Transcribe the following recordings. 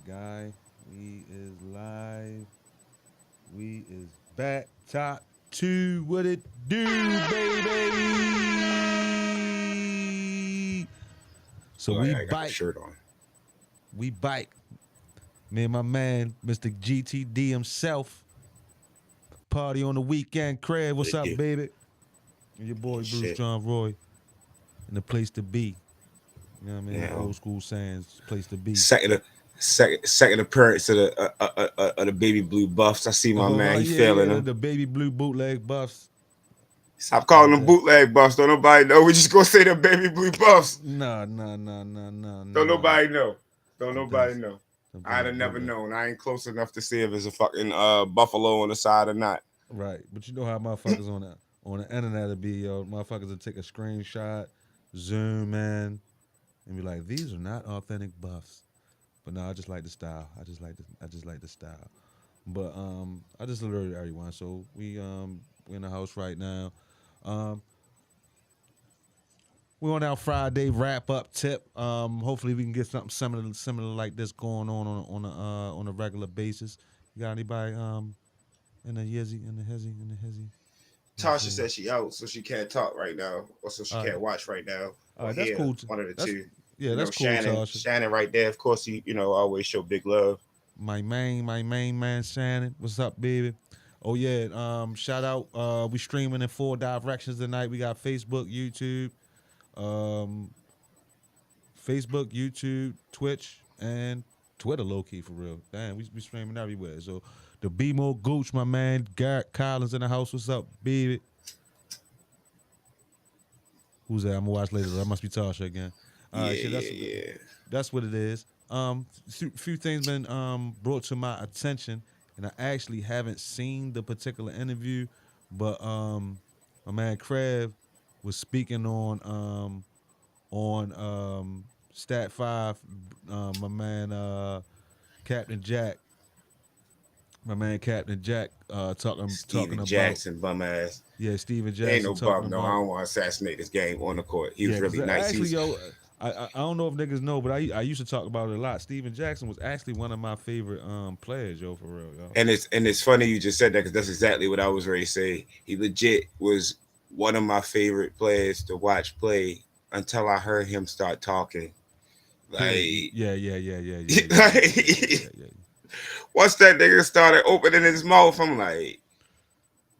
guy. We is live. We is back. Top two. What it do, baby? So Like we I got a bike. shirt on. We bike. Me and my man, Mr. GTD himself. Party on the weekend. Craig, What what's it up, do? baby? And your boy Bruce Shit. John Roy. And the place to be. You know what I mean? Now, Old school sayings, place to be. second, second appearance of the baby blue buffs. I see my Oh man. He yeah, failing yeah, them. the baby blue bootleg buffs. Stop calling Like them that. bootleg buffs. Don't nobody know. We just gonna say the baby blue buffs. Nah, nah, nah, nah, nah, Don't nah. nobody know. Don't Them nobody things, know. them I'd things have never bootleg. known. I ain't close enough to see if it's a fucking buffalo on the side or not. Right, but you know how motherfuckers on the internet would be, yo. Motherfuckers would take a screenshot, zoom in, and be like, "These are not authentic buffs." But no, I just like the style. I just like the style. But I just alerted everyone. So we in the house right now. Um, we're on our Friday wrap up tip. Hopefully we can get something similar like this going on a regular basis. You got anybody in the yizzy in the hezzy? Let me Tasha see. said she out, so she can't talk right now, or so she All right, can't watch right now, all or right, that's hear cool. one of the That's two. yeah, You know, that's cool, Shannon, Tasha. Shannon, right there. Of course, always show big love. My main man Shannon. What's up, baby? Oh yeah, shout out. We streaming in 4 directions tonight. We got um, YouTube, Twitch, and Twitter low key for real. Damn, we streaming everywhere. So the BMO Gooch, my man, Garrett Collins in the house. What's up, baby? Who's that? I'm gonna watch later. That must be Tasha again. All right, Yeah, shit. yeah, yeah. That's what it is. Few things been brought to my attention, and I actually haven't seen the particular interview, but my man Craig was speaking on Stat Five. My man Captain Jack, my man Captain Jack, talking Steven about Jackson, bum ass. yeah Steven He ain't Jackson no talking bum. No, I about don't want to assassinate this game on the court. He was yeah, because really nice. He actually, was. yo, I don't know if niggas know, but I used to talk about it a lot. Steven Jackson was actually one of my favorite players, yo, for real, yo. And it's funny you just said that because that's exactly what I was ready to say. He legit was one of my favorite players to watch play until I heard him start talking. Period. Like, Yeah. like once that nigga started opening his mouth, I'm like,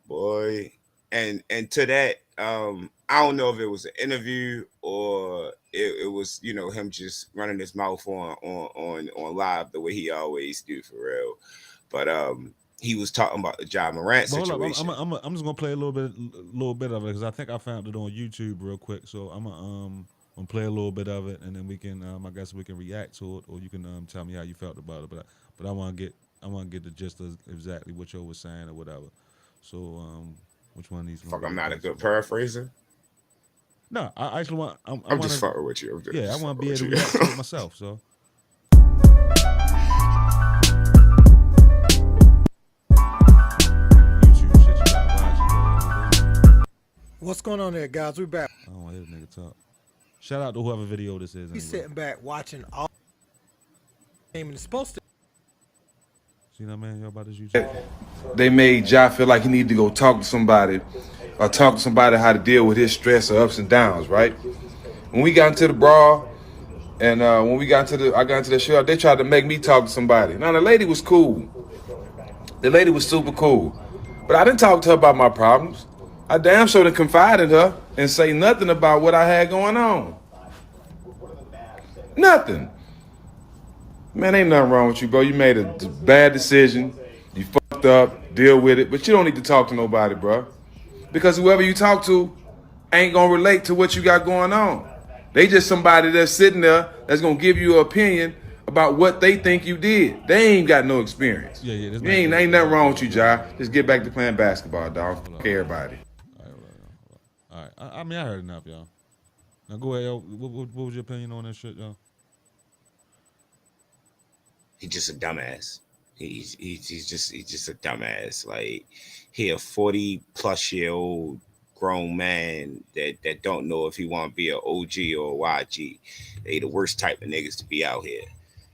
boy. And to that, I don't know if it was an interview or it was him just running his mouth on live the way he always do for real. But he was talking about the John Morant But hold up, situation. I'm just gonna play a little bit of it because I think I found it on YouTube real quick. So I'm gonna play a little bit of it, and then we can I guess we can react to it, or you can tell me how you felt about it. But I want to get the gist of exactly what you was saying or whatever. So which one of these gonna Fuck, be I'm the not a best good one? paraphraser. No, I actually I I'm want just to fucking with you. I'm yeah I just want to fucking be able with to you. react to it myself. So YouTube shit you gotta watch. What's going on there, guys? We're back. I don't want to hear the nigga talk. Shout out to whoever video this is We anyway. sitting back watching all the game, and it's supposed to. See that man? Y'all about this YouTube shit? They made Ja feel like he needed to go talk to somebody or talk to somebody how to deal with his stress or ups and downs, right? When we got into the brawl and when I got into the show, they tried to make me talk to somebody. Now the lady was cool. The lady was super cool. But I didn't talk to her about my problems. I damn sure didn't confide in her and say nothing about what I had going on. Nothing. Man, ain't nothing wrong with you, bro. You made a bad decision. You fucked up. Deal with it. But you don't need to talk to nobody, bro. Because whoever you talk to ain't going to relate to what you got going on. They just somebody that's sitting there that's going to give you an opinion about what they think you did. They ain't got no experience. Yeah. This You man. ain't nothing wrong with you, Ja. Just get back to playing basketball, dog. Fuck everybody. All right, hold on. All right. I mean, I heard enough, y'all. Now go ahead, yo. What was your opinion on that shit, y'all? He's just a dumbass. He's just a dumbass. Like he a 40+ year old grown man that don't know if he want to be an OG or a YG. They the worst type of niggas to be out here.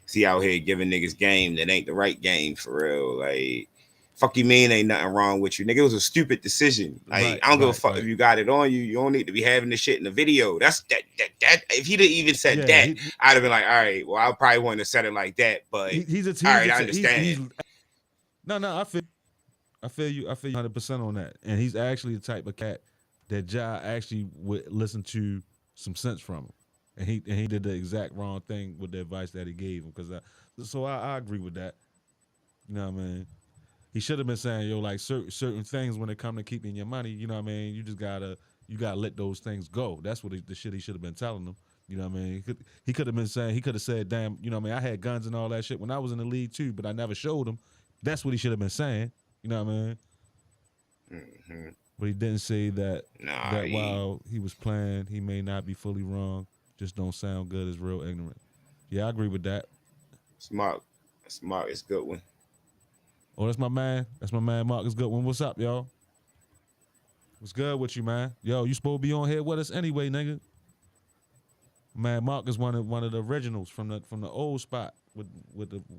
See out here giving niggas game that ain't the right game for real. Like, fuck you mean ain't nothing wrong with you, nigga? It was a stupid decision. Like, Right, I don't give a right, fuck if right. you got it on you. You don't need to be having this shit in the video. That's that. If he'd have even said Yeah, that, I'd have been like, all right, well, I probably wouldn't have said it like that. But he's a all he's right, I a understand. he's no. I feel you 100% on that. And he's actually the type of cat that Ja actually would listen to some sense from him. And he did the exact wrong thing with the advice that he gave him. So I agree with that. You know what I mean? He should have been saying, yo, like certain things when it come to keeping your money, you know what I mean? You gotta let those things go. That's what the shit he should have been telling them. You know what I mean? He could have been saying, he could have said, damn, you know what I mean? I had guns and all that shit when I was in the league too, but I never showed them. That's what he should have been saying. You know what I mean? Mm-hmm. But he didn't say Nah, that while he was playing, he may not be fully wrong. Just don't sound good as real ignorant. Yeah, I agree with that. smart. Smart is a good one. Oh, that's my man. That's my man Marcus Goodwin. What's up, y'all? What's good with you, man? Yo, you supposed to be on here with us anyway, nigga. Man, Mark is one of the originals from the old spot with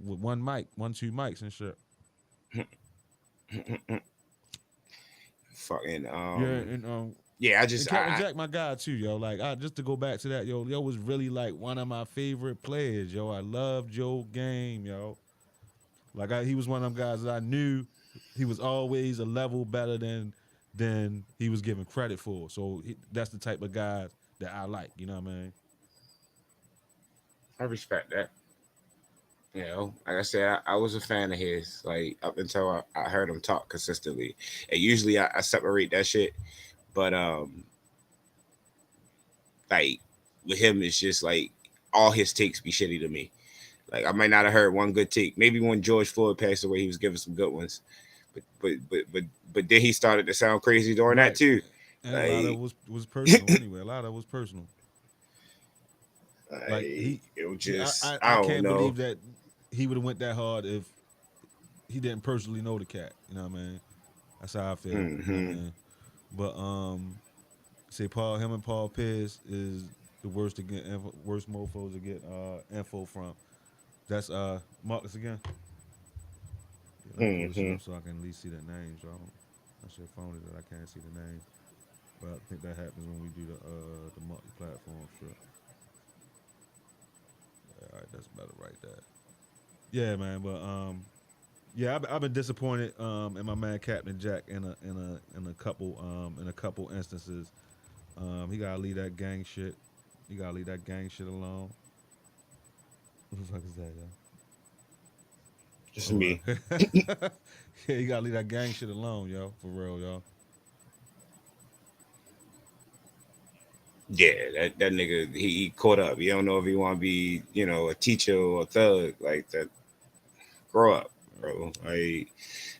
one mic, 2 mics and shit. Fucking Yeah, and yeah. I and just Captain Jack, my guy too, yo. Like, just to go back to that, yo was really like one of my favorite players, yo. I loved Joe game, yo. Like, he was one of them guys that I knew he was always a level better than he was given credit for. So that's the type of guy that I like. You know what I mean? I respect that. You know, like I said, I was a fan of his, like up until I heard him talk consistently. And usually I separate that shit, but like with him, it's just like all his takes be shitty to me. Like I might not have heard one good take. Maybe when George Floyd passed away, he was giving some good ones, but then he started to sound crazy during that Right. too. And a lot of Like, it was personal anyway. A lot of it was personal. Like it was yeah, just I I don't can't know. believe that he would have went that hard if he didn't personally know the cat. You know what I mean? That's how I feel. You know what I Hmm. mean? But say him and Paul Pierce is the worst to get worst mofo's to get info from. That's Marcus again. Yeah, let me pull this shit Hmm. up so I can at least see the names. Y'all. I should have phoned it that I can't see the names. But I think that happens when we do the multi-platform shit. Yeah, all right, that's better right there. Yeah, man. But yeah, I've been disappointed in my man Captain Jack in a couple instances. He gotta leave that gang shit. He gotta leave that gang shit alone. What the fuck is that, yo? Just Oh, me. yeah, you gotta leave that gang shit alone, yo. For real, yo. Yeah, that nigga he caught up. You don't know if he want to be a teacher or a thug like that. Grow up, bro. Like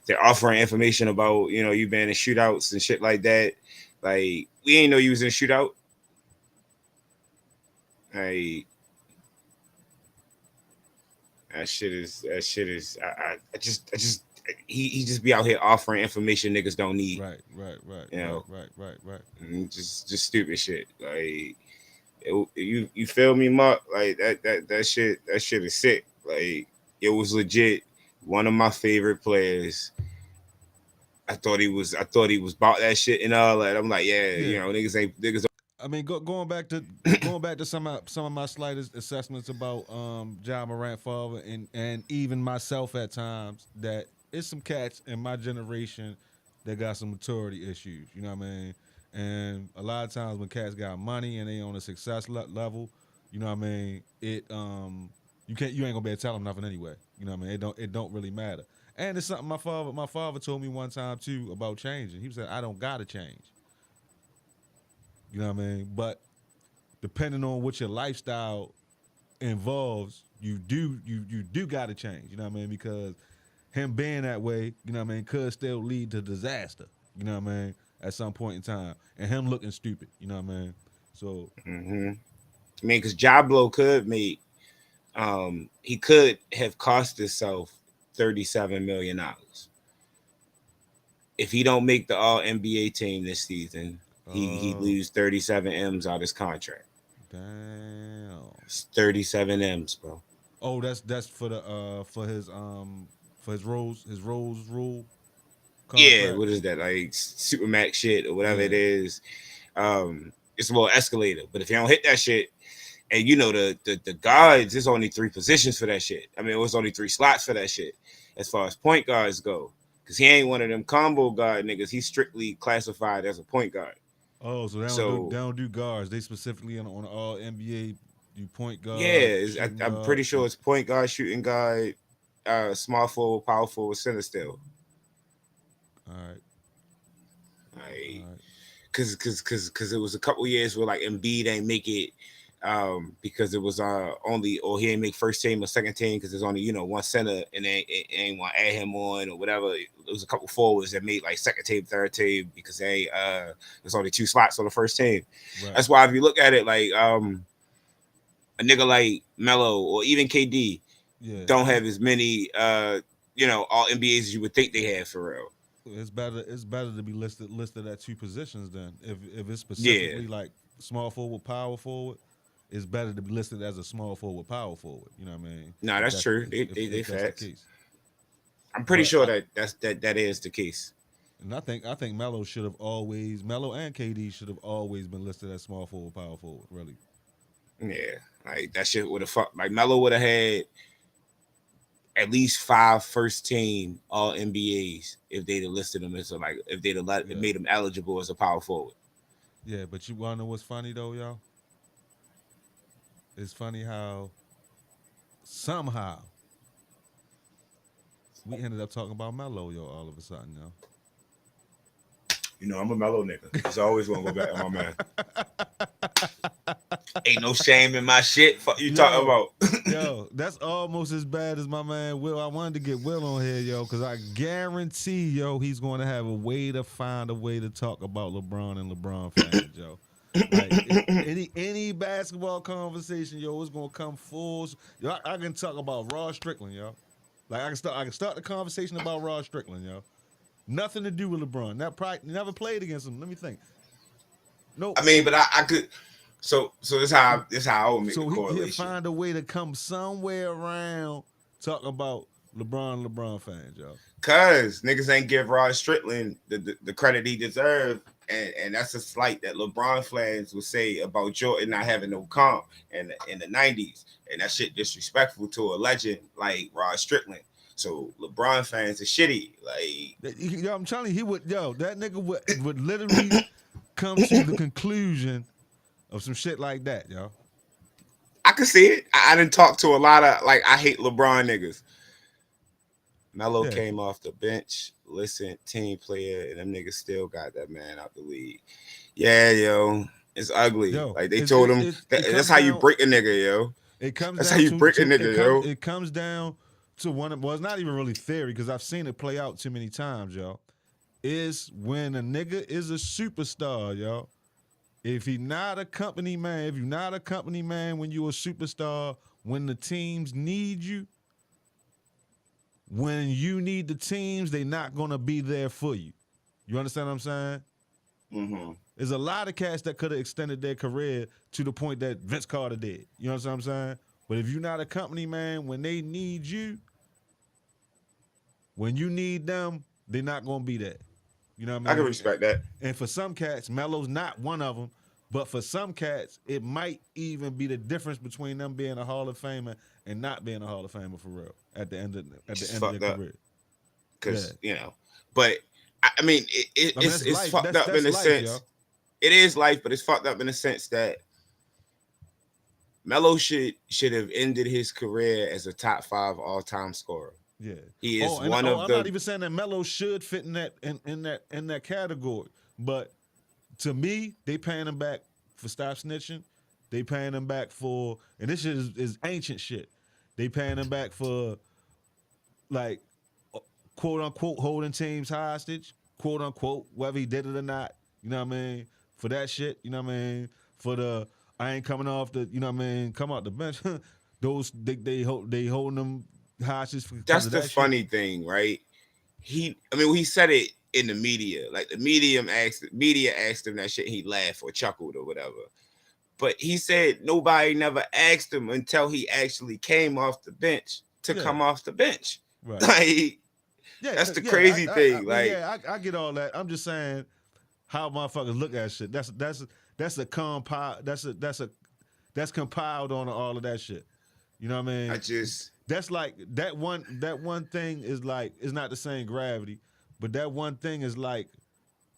they're offering information about you being in shootouts and shit like that. Like we ain't know you was in a shootout. Like that shit is. I just he just be out here offering information niggas don't need. Right, right, right, You right, know, right, right, right. just stupid shit. Like you feel me, Mark? Like that shit is sick. Like it was legit one of my favorite players. I thought he was about that shit and all that. I'm like, yeah, Yeah, niggas. I mean, going back to some of my slightest assessments about John Morant father and even myself at times that it's some cats in my generation that got some maturity issues. You know what I mean? And a lot of times when cats got money and they on a success level, you know what I mean? You ain't gonna be able to tell them nothing anyway. You know what I mean? It don't really matter. And it's something my father told me one time too about changing. He said I don't gotta change. You know what I mean? But depending on what your lifestyle involves, you do got to change. You know what I mean? Because him being that way, you know what I mean, could still lead to disaster. You know what I mean? At some point in time, and him looking stupid. You know what I mean? So Mm-hmm. I mean, because Jablo could make he could have cost himself $37 million if he don't make the All NBA team this season. He oh lose 37 M's out his contract. damn. It's 37 M's, bro. Oh, that's for the for his Rose rule Yeah, contract. what is that, like Supermax shit or whatever it Yeah. is? It's a little escalator. But if you don't hit that shit, and you know the guards, there's only 3 positions for that shit. I mean, it was only 3 slots for that shit as far as point guards go. Cause he ain't one of them combo guard niggas. He's strictly classified as a point guard. Oh, so So they don't do guards. They specifically on all NBA do point guard, yeah, shooting I'm guard. pretty sure it's point guard, shooting guard, small forward, power forward, center still. All right, all Like, right. cause it was a couple years where like Embiid ain't make it, because it was only, or he ain't make first team or second team because there's only one center and they ain't want to add him on or whatever. It was a couple forwards that made like second team, third team because there's only 2 slots on the first team. Right. That's why if you look at it like a nigga like Melo or even KD Yeah. don't have as many all NBAs as you would think they have for real. It's better. It's better to be listed at 2 positions then. If it's Yeah. specifically like small forward, power forward, it's better to be listed as a small forward, power forward. You know what I mean? No, If that's that's true. They if that's the facts. case. I'm pretty But sure that is the case. and I think Melo and KD should have always been listed as small forward, power forward. Really. Yeah, like that shit would have fucked. Like Melo would have had at least 5 first team All NBAs if they'd have listed him as if they'd have Yeah. made him eligible as a power forward. Yeah, but you wanna know what's funny though, y'all? It's funny how somehow we ended up talking about Melo, yo, all of a sudden, yo. You know, I'm a Melo nigga. It's always gonna go back to my man. Ain't no shame in my shit. Fuck you talking about? Yo, that's almost as bad as my man Will. I wanted to get Will on here, yo, because I guarantee, yo, he's going to have a way to find a way to talk about LeBron and LeBron fans, yo. Like any basketball conversation, yo, it's gonna come full. Yo, I can talk about Rod Strickland, yo. Like I can start the conversation about Rod Strickland, yo. Nothing to do with LeBron. Never played against him. Let me think. Nope. I mean, but I could. So this how I would make the So he'll correlation. find a way to come somewhere around talking about LeBron fans, yo. Cause niggas ain't give Rod Strickland the credit he deserved, and that's a slight that LeBron fans would say about Jordan not having no comp in the 90s, and that shit disrespectful to a legend like Rod Strickland. So LeBron fans are shitty. Like, Yo, I'm telling you, that nigga would literally come to the conclusion of some shit like that, yo. I can see it. I didn't talk to a lot of I hate LeBron niggas. Melo Yeah. came off the bench, listen, team player, and them niggas still got that man out the league. Yeah, yo, it's ugly. Yo, Like they told him that's how you break a nigga, yo. It comes That's down how you to, break a to- nigga, it, yo. comes, it comes down to well, it's not even really theory because I've seen it play out too many times, yo. Is when a nigga is a superstar, yo. If he not a company man, if you're not a company man when you're a superstar, when the teams need you, when you need the teams, they not gonna be there for you. You understand what I'm saying? Mm-hmm. There's a lot of cats that could have extended their career to the point that Vince Carter did. You know what I'm saying? But if you're not a company man, when they need you, when you need them, they're not gonna be there. You know what I mean? I can respect that. And for some cats, Melo's not one of them. But for some cats, it might even be the difference between them being a Hall of Famer and not being a Hall of Famer for real at the end of their career. Because but I mean, it's life. fucked up in a life, sense. yo. It is life, but it's fucked up in the sense that Melo should have ended his career as a top 5 all-time scorer. Yeah, he is I'm not even saying that Melo should fit in that category, but to me, they paying him back for stop snitching. They paying him back for, and this shit is ancient shit. They paying him back for, like, quote unquote, holding teams hostage, quote unquote, whether he did it or not. You know what I mean? For that shit, you know what I mean? For the I ain't coming off the, you know what I mean? Come out the bench. Those they holding them hostage. That's the funny thing, right? He said it in the media. Like the media asked him that shit. He laughed or chuckled or whatever. But he said nobody never asked him until he actually came off the bench to Yeah. come off the bench. Right. Like Yeah, that's the yeah. crazy I thing. mean, Like yeah, I get all that. I'm just saying how motherfuckers look at shit. That's a compile. That's compiled on all of that shit. You know what I I mean? just That's like that one thing is like it's not the same gravity, but that one thing is like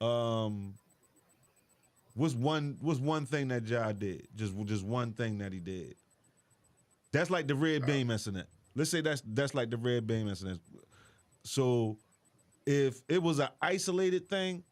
um what's one thing that Ja did? Just one thing that he did. That's like the red beam incident. Let's say that's like the red beam incident. So if it was an isolated thing,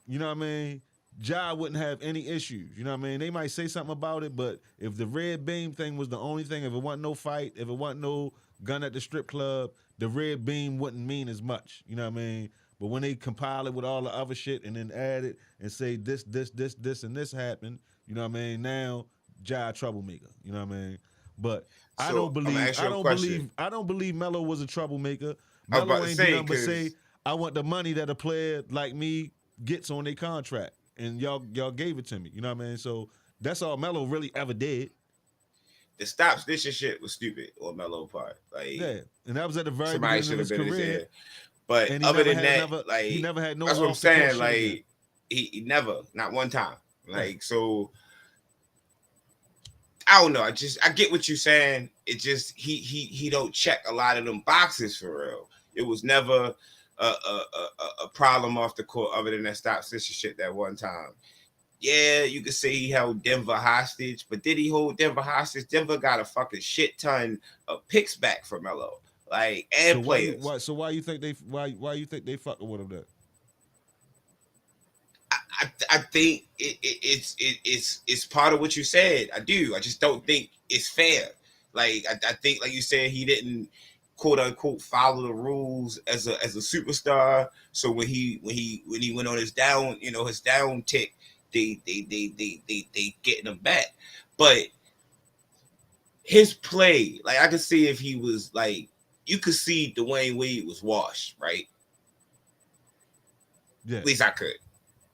you know what I mean, Ja wouldn't have any issues. You know what I mean? They might say something about it, but if the red beam thing was the only thing, if it wasn't no fight, if it wasn't no gun at the strip club, the red beam wouldn't mean as much. You know what I mean? But when they compile it with all the other shit and then add it and say this, and this happened, you know what I mean? Now Ja troublemaker. You know what I mean? But I so don't I'm gonna believe ask I you a don't question. believe I don't believe Melo was a troublemaker. I was Melo about to ain't do say nothing but say because I want the money that a player like me gets on their contract, and y'all gave it to me. You know what I mean? So that's all Melo really ever did. the stop snitching shit was stupid on Melo part. Like Yeah, and that was at the very somebody beginning of should have his been in his career, ear. But and he other never than had that, another. He like never had no that's what I'm off the court saying. shit again. Like he never, not one time. Yeah. Like so, I don't know. I get what you're saying. It just he don't check a lot of them boxes for real. It was never a problem off the court other than that stop sister shit that one time. Yeah, you could say he held Denver hostage, but did he hold Denver hostage? Denver got a fucking shit ton of picks back from Melo, like and So players. why you think they why you think they fucking with him there? I think it's part of what you said. I do. I just don't think it's fair. Like I think, like you said, he didn't quote unquote follow the rules as a superstar. So when he went on his down, his down tick, they getting him back. But his play, like I could see if he was like, you could see Dwayne Wade was washed, right? Yeah, At least I could.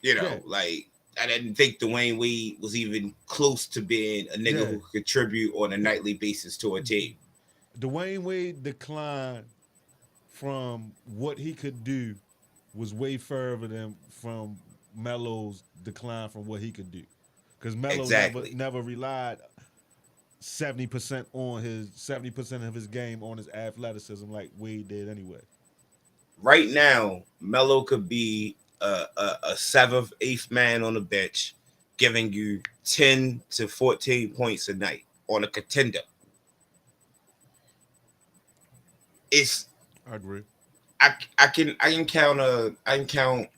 yeah, Like I didn't think Dwayne Wade was even close to being a nigga yeah. who could contribute on a nightly basis to a team. Dwayne Wade declined from what he could do was way further than from Melo's decline from what he could do. Because Melo never Exactly. never relied 70% of his game on his athleticism like Wade did anyway. Right now, Melo could be a seventh, eighth man on the bench, giving you 10 to 14 points a night on a contender. It's I agree. I can count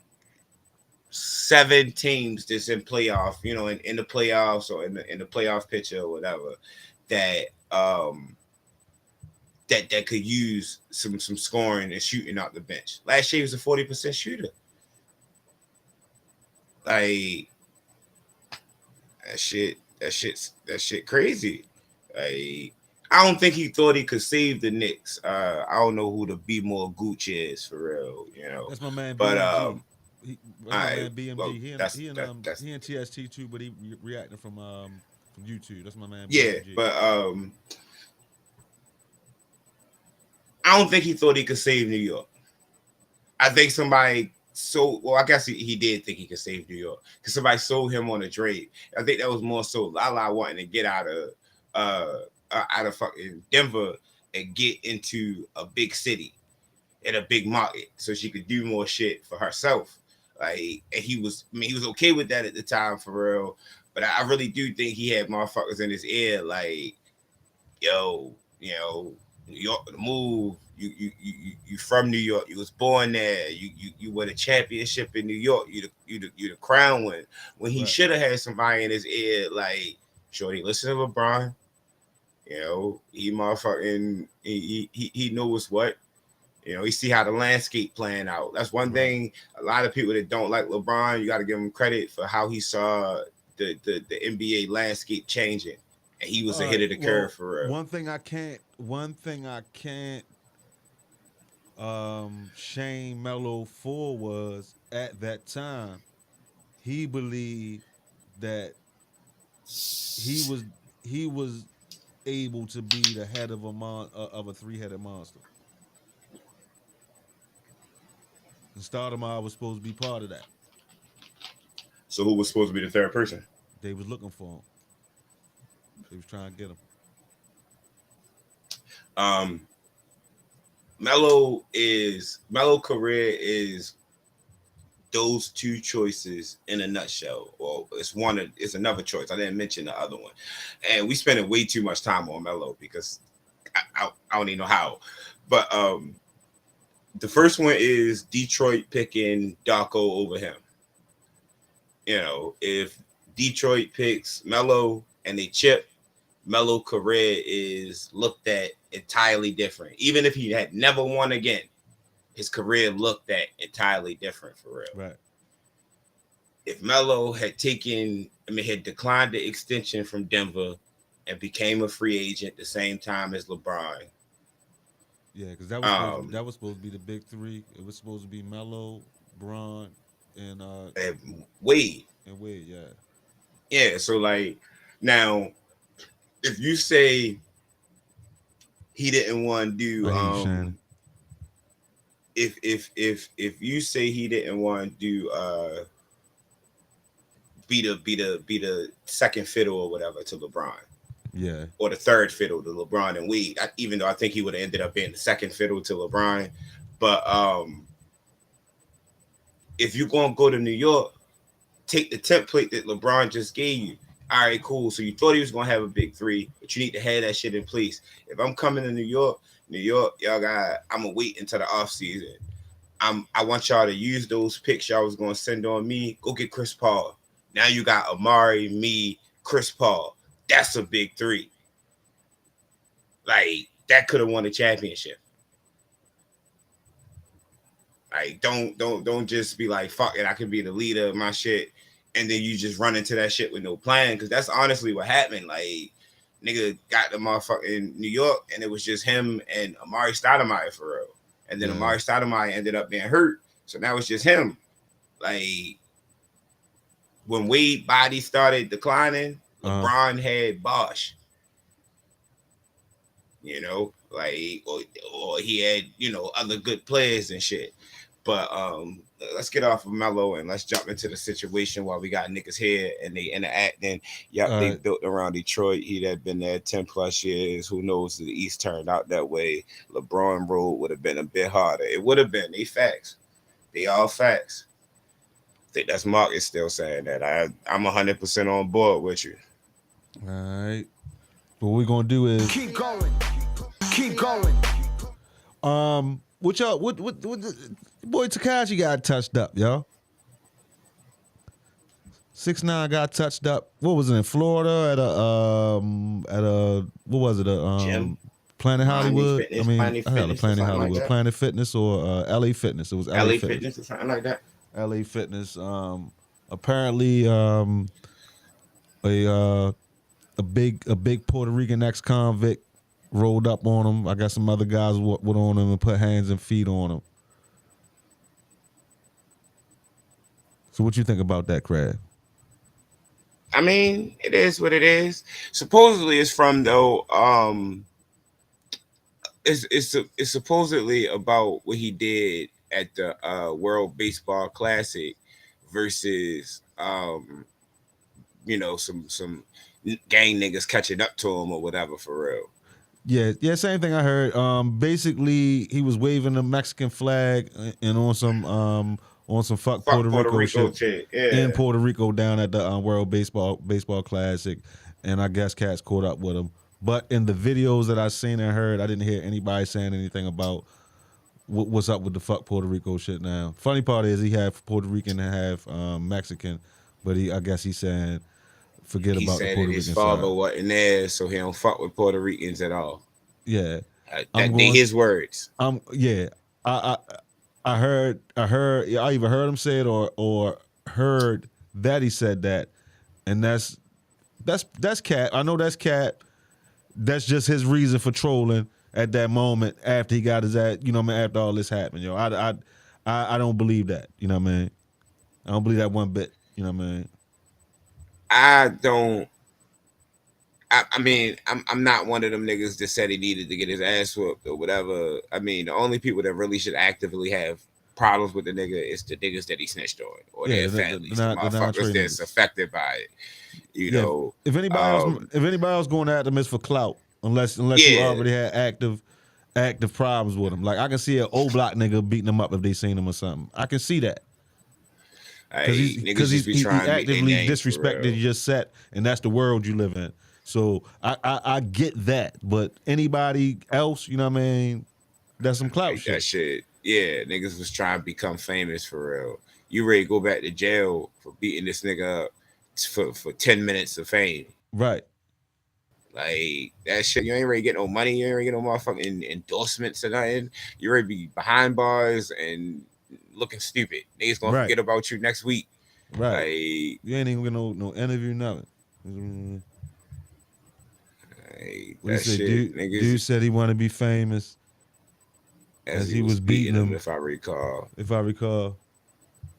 7 teams that's in playoff, in the playoffs or in the playoff picture or whatever that that could use some scoring and shooting out the bench. Last year he was a 40% shooter. Like that shit crazy. Like I don't think he thought he could save the Knicks. I don't know who the B more Gooch is for real. That's my man But BMG. That's my I man BMG. well that's He in TST too, but he reacting from YouTube. That's my man yeah, BMG. but I don't think he thought he could save New York. I think somebody sold. Well, I guess he did think he could save New York because somebody sold him on a trade. I think that was more so Lala wanting to get out of fucking Denver and get into a big city in a big market so she could do more shit for herself. Like, and he was okay with that at the time for real. But I really do think he had motherfuckers in his ear like, yo, New York, the move. You from New York. You was born there. You won a championship in New York. You the crown win. When he Right. should have had somebody in his ear like, Shorty, listen to LeBron. He motherfucking he knows what. He see how the landscape playing out. That's one Right. thing. A lot of people that don't like LeBron, you got to give him credit for how he saw the NBA landscape changing, and he was All ahead right. of the Well, curve for real. one thing I can't shame Melo for was at that time he believed that he was able to be the head of a three-headed monster. And Stoudemire was supposed to be part of that. So who was supposed to be the third person? They was looking for him. They was trying to get him. Melo career is those two choices in a nutshell. Well, it's another choice. I didn't mention the other one, and we spending way too much time on Melo because I don't even know how. But the first one is Detroit picking Darko over him. You know, if Detroit picks Melo and they chip, Melo career is looked at entirely different. Even if he had never won again, his career looked at entirely different for real. Right. If Melo had declined the extension from Denver and became a free agent the same time as LeBron. Yeah, because that was supposed to be the big three. It was supposed to be Melo, Bron, and Wade. And Wade, yeah. Yeah, so like now, if you say he didn't want to do if you say he didn't want to do be the second fiddle or whatever to LeBron. Yeah. Or the third fiddle to LeBron and Wade. Even though I think he would have ended up being the second fiddle to LeBron. But if you're gonna go to New York, take the template that LeBron just gave you. All right, cool. So you thought he was gonna have a big three, but you need to have that shit in place. If I'm coming to New York, y'all I'm gonna wait until the offseason. I want y'all to use those picks y'all was gonna send on me. Go get Chris Paul. Now you got Amari, me, Chris Paul. That's a big three. Like that could have won a championship. Like don't just be like fuck it. I can be the leader of my shit, and then you just run into that shit with no plan. Because that's honestly what happened. Like nigga got the motherfucking New York, and it was just him and Amari Stoudemire for real. And then Amari Stoudemire ended up being hurt, so now it's just him. Like when Wade body started declining, LeBron had Bosh. You know, like or he had, you know, other good players and shit. But let's get off of Melo and let's jump into the situation while we got niggas here and they interacting. Yep, they built around Detroit. He'd have been there 10 plus years. Who knows if the East turned out that way? LeBron road would have been a bit harder. It would have been. They facts. They all facts. I think that's Mark is still saying that. I'm 100% on board with you. All right. What we're gonna do is keep going. Keep going. What y'all what boy Tekashi got touched up, y'all. 6ix9ine got touched up. What was it in Florida at a what was it Gym? Planet Hollywood? Fitness, Planet Hollywood, like Planet Fitness or LA Fitness. It was LA Fitness or something like that. LA Fitness. Apparently a big Puerto Rican ex-convict rolled up on him. I got some other guys went on him and put hands and feet on him. So what you think about that, Craig? I mean, it is what it is. Supposedly it's from though it's supposedly about what he did at the World Baseball Classic versus you know, some gang niggas catching up to him or whatever for real. Yeah, same thing I heard. Basically, he was waving the Mexican flag and on some fuck Puerto Rico shit in Puerto Rico down at the World Baseball Classic, and I guess cats caught up with him. But in the videos that I seen and heard, I didn't hear anybody saying anything about what's up with the fuck Puerto Rico shit now. Funny part is he had Puerto Rican and half Mexican, but I guess he's saying forget he about said the Puerto his Rican father side. wasn't there, so he don't fuck with Puerto Ricans at all. Yeah, his words. I heard. I either heard him say it or heard that he said that, and that's cat. I know that's cat. That's just his reason for trolling at that moment after he got his ass. You know what I mean? After all this happened, yo, I don't believe that. You know what I mean? I don't believe that one bit. You know what I mean? I don't I mean, I'm not one of them niggas that said he needed to get his ass whooped or whatever. I mean, the only people that really should actively have problems with the nigga is the niggas that he snitched on or Yeah, their families, the the motherfuckers non-Trey that's niggas. affected by it. You Yeah, know, if anybody else going after him, it's for clout, unless you yeah, already had active problems with him. Like I can see an old block nigga beating him up if they seen him or something. I can see that because niggas just be he trying to make their actively names for disrespected real. your set, and that's the world you live in. So I get that, but anybody else, you know what I mean? That's some clout Like that shit. shit. Yeah, niggas was trying to become famous for real. You ready to go back to jail for beating this nigga up for 10 minutes of fame. Right. Like that shit, you ain't ready to get no money. You ain't ready to get no motherfucking endorsements or nothing. You ready to be behind bars and looking stupid. Niggas gonna Right. forget about you next week. Right. Like You ain't even gonna no interview, nothing. What he that say? shit, Dude niggas. said he wanted to be famous As as he he was was beating beating him, him, if I recall. if I recall.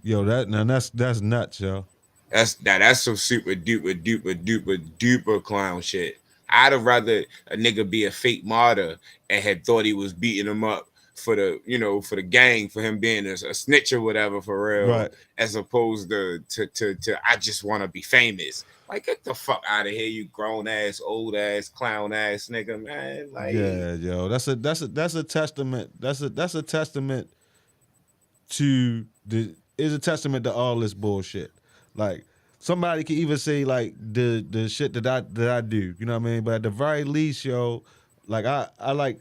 Yo, that's nuts, yo. That's some super duper clown shit. I'd have rather a nigga be a fake martyr and had thought he was beating him up for for the gang, for him being a snitch or whatever for real, Right. as opposed to I just want to be famous. Like get the fuck out of here, you grown ass, old ass, clown ass nigga, man. Like Yeah, yo. That's a testament. That's a testament to is a testament to all this bullshit. Like somebody can even say like the shit that I do, you know what I mean? But at the very least, yo, like I like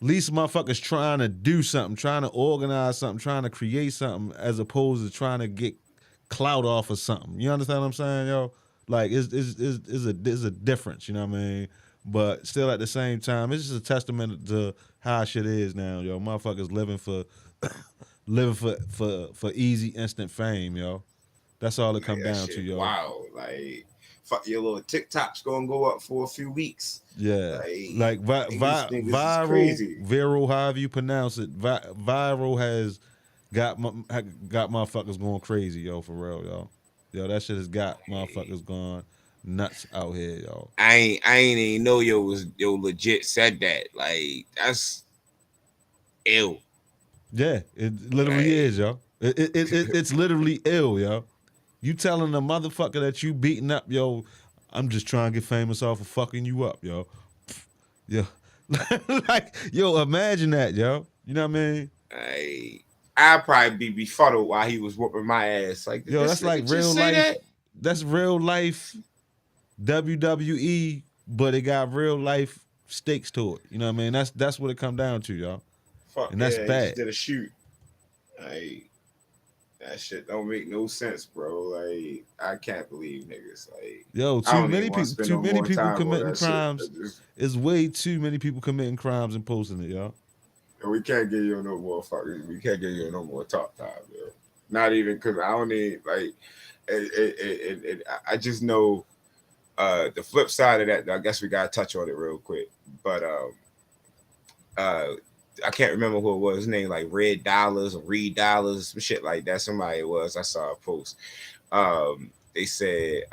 least motherfuckers trying to do something, trying to organize something, trying to create something, as opposed to trying to get clout off of something. You understand what I'm saying, yo? Like it's a difference, you know what I mean? But still at the same time, it's just a testament to how shit is now, yo. Motherfuckers living for for easy instant fame, yo. That's all it come that down to, shit, yo. wow. Like fuck your little TikTok's gonna go up for a few weeks. Yeah, like Niggas is crazy. viral, however you pronounce it, viral has got got motherfuckers going crazy, yo, for real, yo. Yo, that shit has got motherfuckers going nuts out here, yo. I ain't even know yo legit said that. Like that's ill. Yeah, it literally Like is, yo. It's literally ill, yo. You telling a motherfucker that you beating up, yo, I'm just trying to get famous off of fucking you up, yo. Yo. Like, yo, imagine that, yo. You know what I mean? I'd probably be befuddled while he was whooping my ass. Like did Yo, this that's like nigga real just say life. that? That's real life WWE, but it got real life stakes to it. You know what I mean? That's what it come down to, y'all. Fuck And yeah, that's he bad. just did a shoot. Like that shit don't make no sense, bro. Like I can't believe niggas. Like Yo, I don't even want to spend no more time on committing that shit. crimes. It's way too many people committing crimes and posting it, y'all. We can't give you no more fucking. We can't give you no more talk time, yo. Not even because I don't need like. I just know the flip side of that. I guess we gotta touch on it real quick. But I can't remember who it was. His name like Red Dollars or Reed Dollars, some shit like that. Somebody it was. I saw a post. They said,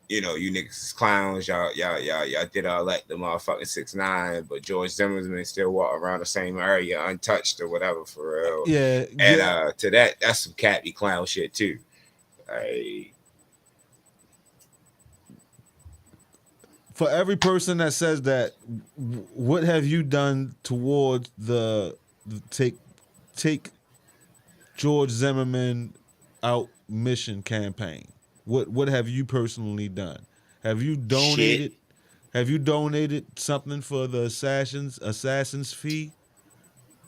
you niggas is clowns. Y'all did all that the motherfucking 6ix9ine, but George Zimmerman still walk around the same area untouched or whatever for real. Yeah, And yeah. to that's some catty clown shit too. For every person that says that, what have you done towards the take George Zimmerman out mission campaign? What have you personally done? Have you donated? Shit. Have you donated something for the assassin's fee?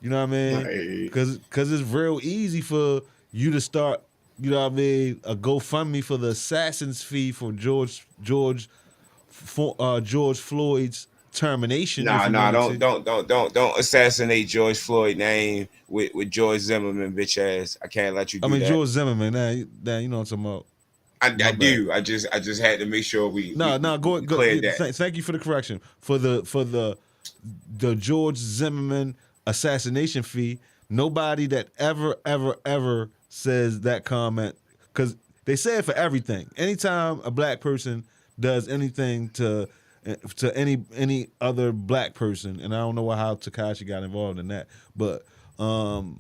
You know what I mean? Because it's real easy for you to start. You know what I mean? A GoFundMe for the assassin's fee for George Floyd's termination. Nah, don't assassinate George Floyd name with George Zimmerman, bitch ass. I can't let you do that. George Zimmerman. Now you know what I'm talking about. I do. I just had to make sure we Go cleared that. Thank you for the correction. For the George Zimmerman assassination fee. Nobody that ever says that comment, because they say it for everything. Anytime a black person does anything to any other black person, and I don't know how Tekashi got involved in that, but the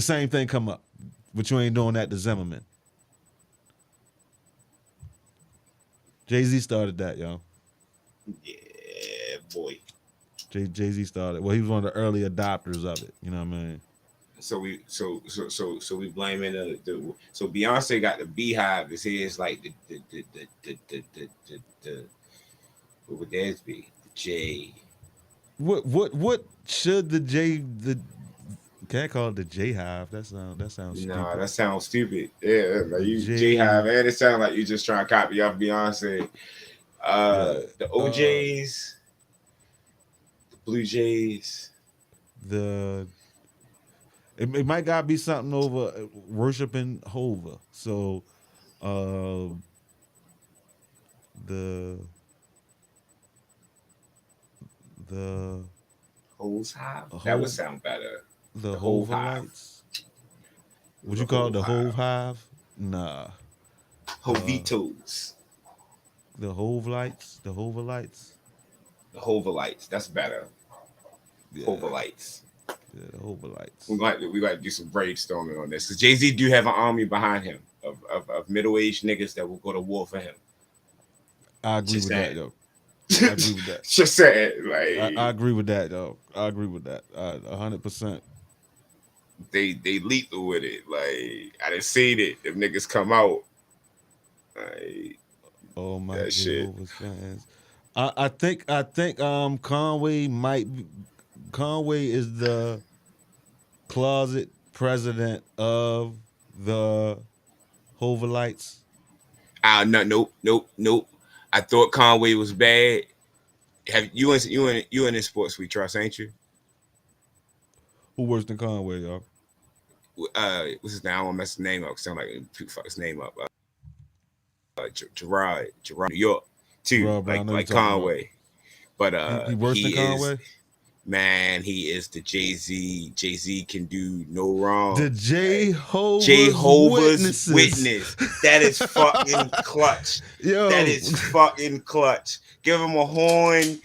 same thing come up. But you ain't doing that to Zimmerman. Jay-Z started that, yo. Yeah, boy. Jay-Z started. Well, he was one of the early adopters of it. You know what I mean? So we blaming so Beyonce got the beehive. This is like the what would theirs be? The J. What should the can't call it the J Hive. That sounds stupid. No, that sounds stupid. Yeah, like you J- J Hive, and it sounds like you just trying to copy off Beyonce. The OJs, the Blue Jays. It might gotta be something over worshiping Hova. So the Hose Hive. That would sound better. The Hove Hova Hive. lights. Would you call it the Hove Hive? Nah. Hovitos. The Hove lights. The Hova lights. The Hova lights. That's better. Yeah. Hova lights. Yeah, the Hova lights. We got to do some brainstorming on this because Jay-Z do have an army behind him of middle-aged niggas that will go to war for him. I agree Just with saying. that, yo. I agree with that. Just saying, like I agree with that, though. I agree with that. 100%. they lethal with it. Like I done seen it. Them niggas come out. Like Oh my that shit. Jehovah's fans. I think Conway Conway is the closet president of the Hova lights. Nope. I thought Conway was bad. Have you in this sports we trust, ain't you? Who worse than Conway, y'all? What's his name? I don't want to mess his name up. Sound like fuck his name up. Gerard, New York, too. Gerard Brown, like Conway. But he worse than Conway? Man, he is the Jay-Z. Jay-Z can do no wrong. The Jehovah's Witness. That is fucking clutch. Yo. That is fucking clutch. Give him a horn.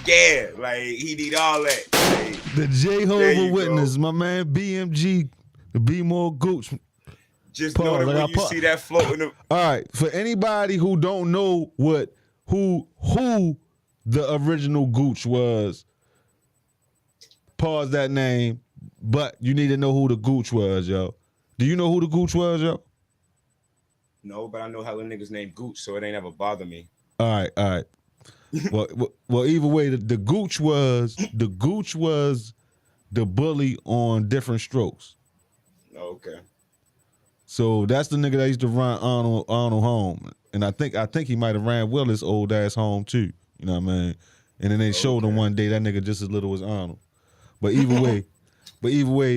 Yeah, like he need all that. Like, the Jehovah's Witness, my man BMG, the Be More Gooch. just know that when you see that floating. All right, for anybody who don't know who the original Gooch was, pause that name, but you need to know who the Gooch was, yo. Do you know who the Gooch was, yo? No, but I know hella niggas named Gooch, so it ain't ever bother me. All right. well, either way, the Gooch was the bully on Different Strokes. Okay. So that's the nigga that used to run Arnold home, and I think he might have ran Willis old ass home too. You know what I mean? And then they showed him one day that nigga just as little as Arnold. But either way,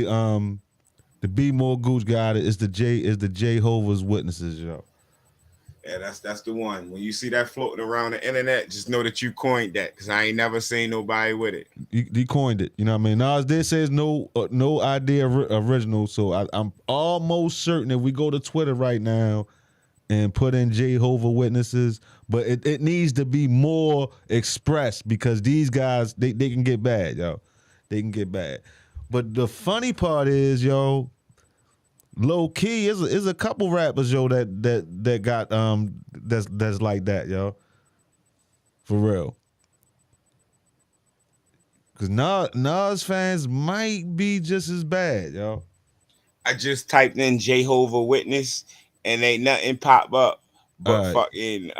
the Be More Gooch guy is the Jehovah's Witnesses, yo. Yeah, that's the one. When you see that floating around the internet, just know that you coined that because I ain't never seen nobody with it. He coined it. You know what I mean? Nas did says no idea original, so I'm almost certain if we go to Twitter right now and put in Jehovah's Witnesses, but it needs to be more expressed because these guys, they can get bad, yo. They can get bad. But the funny part is, yo, low key is a couple rappers, yo, that got that's like that, yo. For real. Cause Nas fans might be just as bad, yo. I just typed in Jehovah Witness and ain't nothing pop up but Right. fucking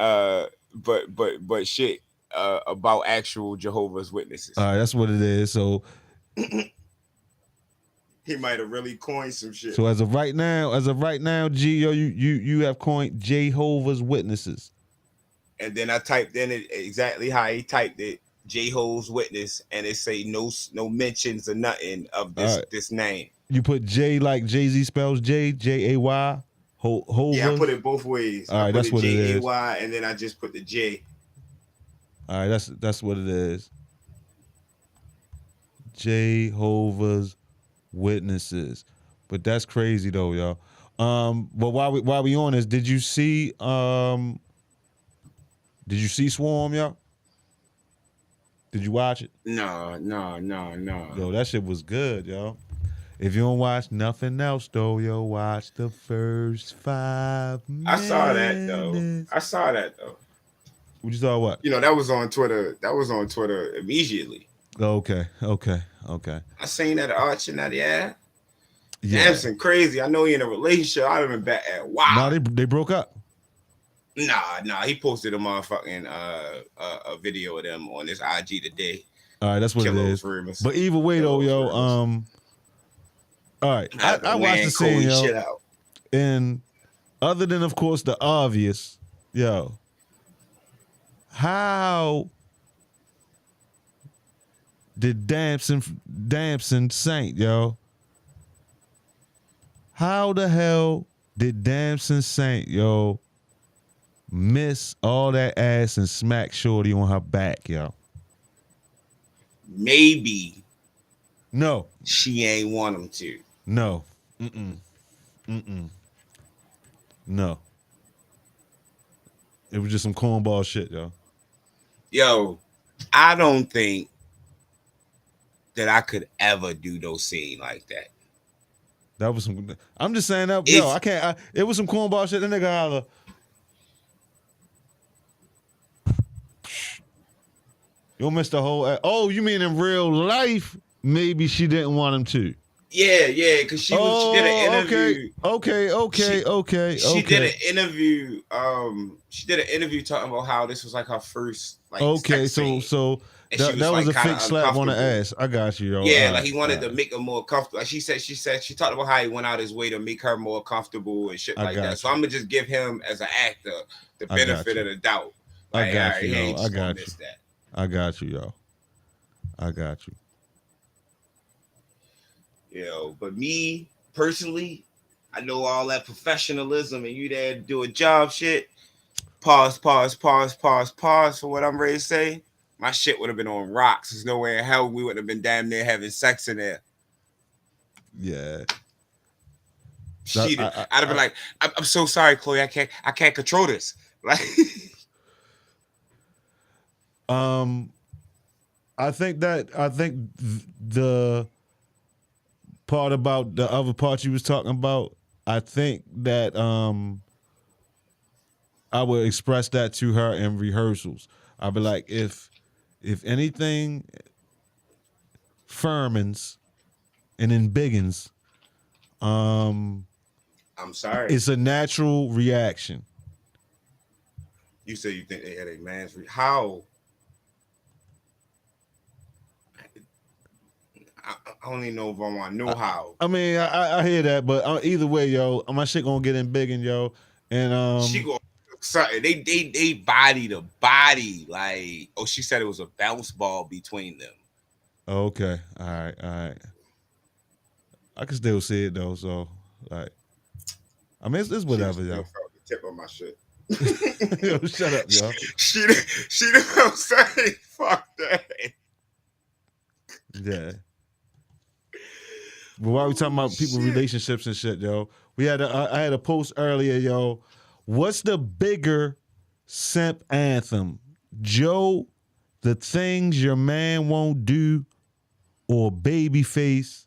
but shit about actual Jehovah's Witnesses. All right, that's what it is. So He might have really coined some shit. So as of right now, G, yo, you have coined Jehovah's Witnesses. And then I typed in it exactly how he typed it, Jehovah's Witness, and it say no mentions or nothing of this name. You put J like Jay-Z spells Jay, Hova. Yeah, I put it both ways. All right, that's what it is. Jay, and then I just put the J. All right, that's what it is. Jehovah's Witnesses. But that's crazy though, y'all. But while we on this, did you see Did you see Swarm, y'all? Did you watch it? No. Yo, that shit was good, yo. If you don't watch nothing else, though, yo, watch the first 5 minutes. I saw that though. What you saw? What? You know, that was on Twitter. That was on Twitter immediately. Okay. I seen that arch and that, yeah. Yeah. Damson crazy. I know he in a relationship. I'd have been back at wow. No, they broke up. Nah. He posted a motherfucking a video of them on his IG today. All right, that's what Kill it those is. rumors. But either way, though, yo, all right, I watched the scene, yo, shit out. and other than, of course, the obvious, yo, how did Damson Saint, yo? How the hell did Damson Saint, yo, miss all that ass and smack Shorty on her back, yo? Maybe No. she ain't want him to. No. No. It was just some cornball shit, yo. Yo, I don't think that I could ever do those scenes like that. That was some. I'm just saying that. Yo, I can't. It was some cornball shit. That nigga holler. You missed the whole. Oh, you mean in real life? Maybe she didn't want him to. Yeah, because she did an interview. Okay. She did an interview. She did an interview talking about how this was like her first. Like, okay, sex scene. so that was like a fake slap on the ass. I got you, yo. Yeah, like he wanted to make her more comfortable. Like she talked about how he went out his way to make her more comfortable and shit like that. So I'm gonna just give him as an actor the benefit of the doubt. Like, I got you, yo. I got you. I got you, yo. I got you. Yo, but me personally, I know all that professionalism and you there to do a job shit. Pause for what I'm ready to say. My shit would have been on rocks. There's no way in hell we would have been damn near having sex in there. Yeah. I'd have been like, I'm so sorry, Chloe. I can't control this. Like, I think the part about the other part you was talking about, I think that I would express that to her in rehearsals. I'd be like, if anything firmins and then biggins, I'm sorry. it's a natural reaction. You say you think they had a man's how? I don't even know if I want to know how. I mean, I hear that, but either way, yo, my shit gonna get in biggin, yo, and she gonna something. They body to body. Like, she said it was a bounce ball between them. Okay, all right. I can still see it though, so like, I mean, it's whatever, yo. Felt the tip of my shit. Yo, shut up, yo. She didn't say fuck that. Yeah. But while we talking about people relationships and shit, yo, I had a post earlier, yo. What's the bigger simp anthem? Joe, the things your man won't do, or Babyface,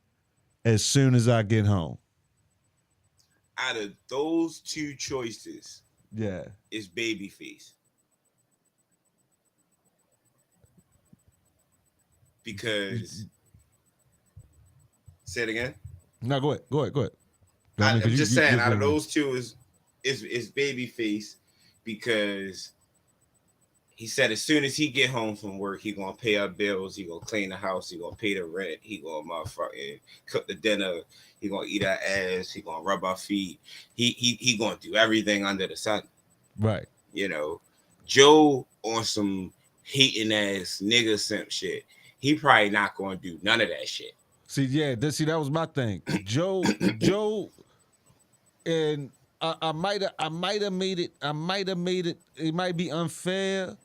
as soon as I get home? Out of those two choices, yeah, it's Babyface. Because say it again. No, go ahead. I'm just saying, out of those two is Babyface, because he said as soon as he get home from work, he gonna pay our bills, he gonna clean the house, he gonna pay the rent, he gonna motherfucking cook the dinner, he gonna eat our ass, he gonna rub our feet, he gonna do everything under the sun. Right. You know, Joe on some hating ass nigga simp shit. He probably not gonna do none of that shit. See, that was my thing. Joe, and I might have made it. It might be unfair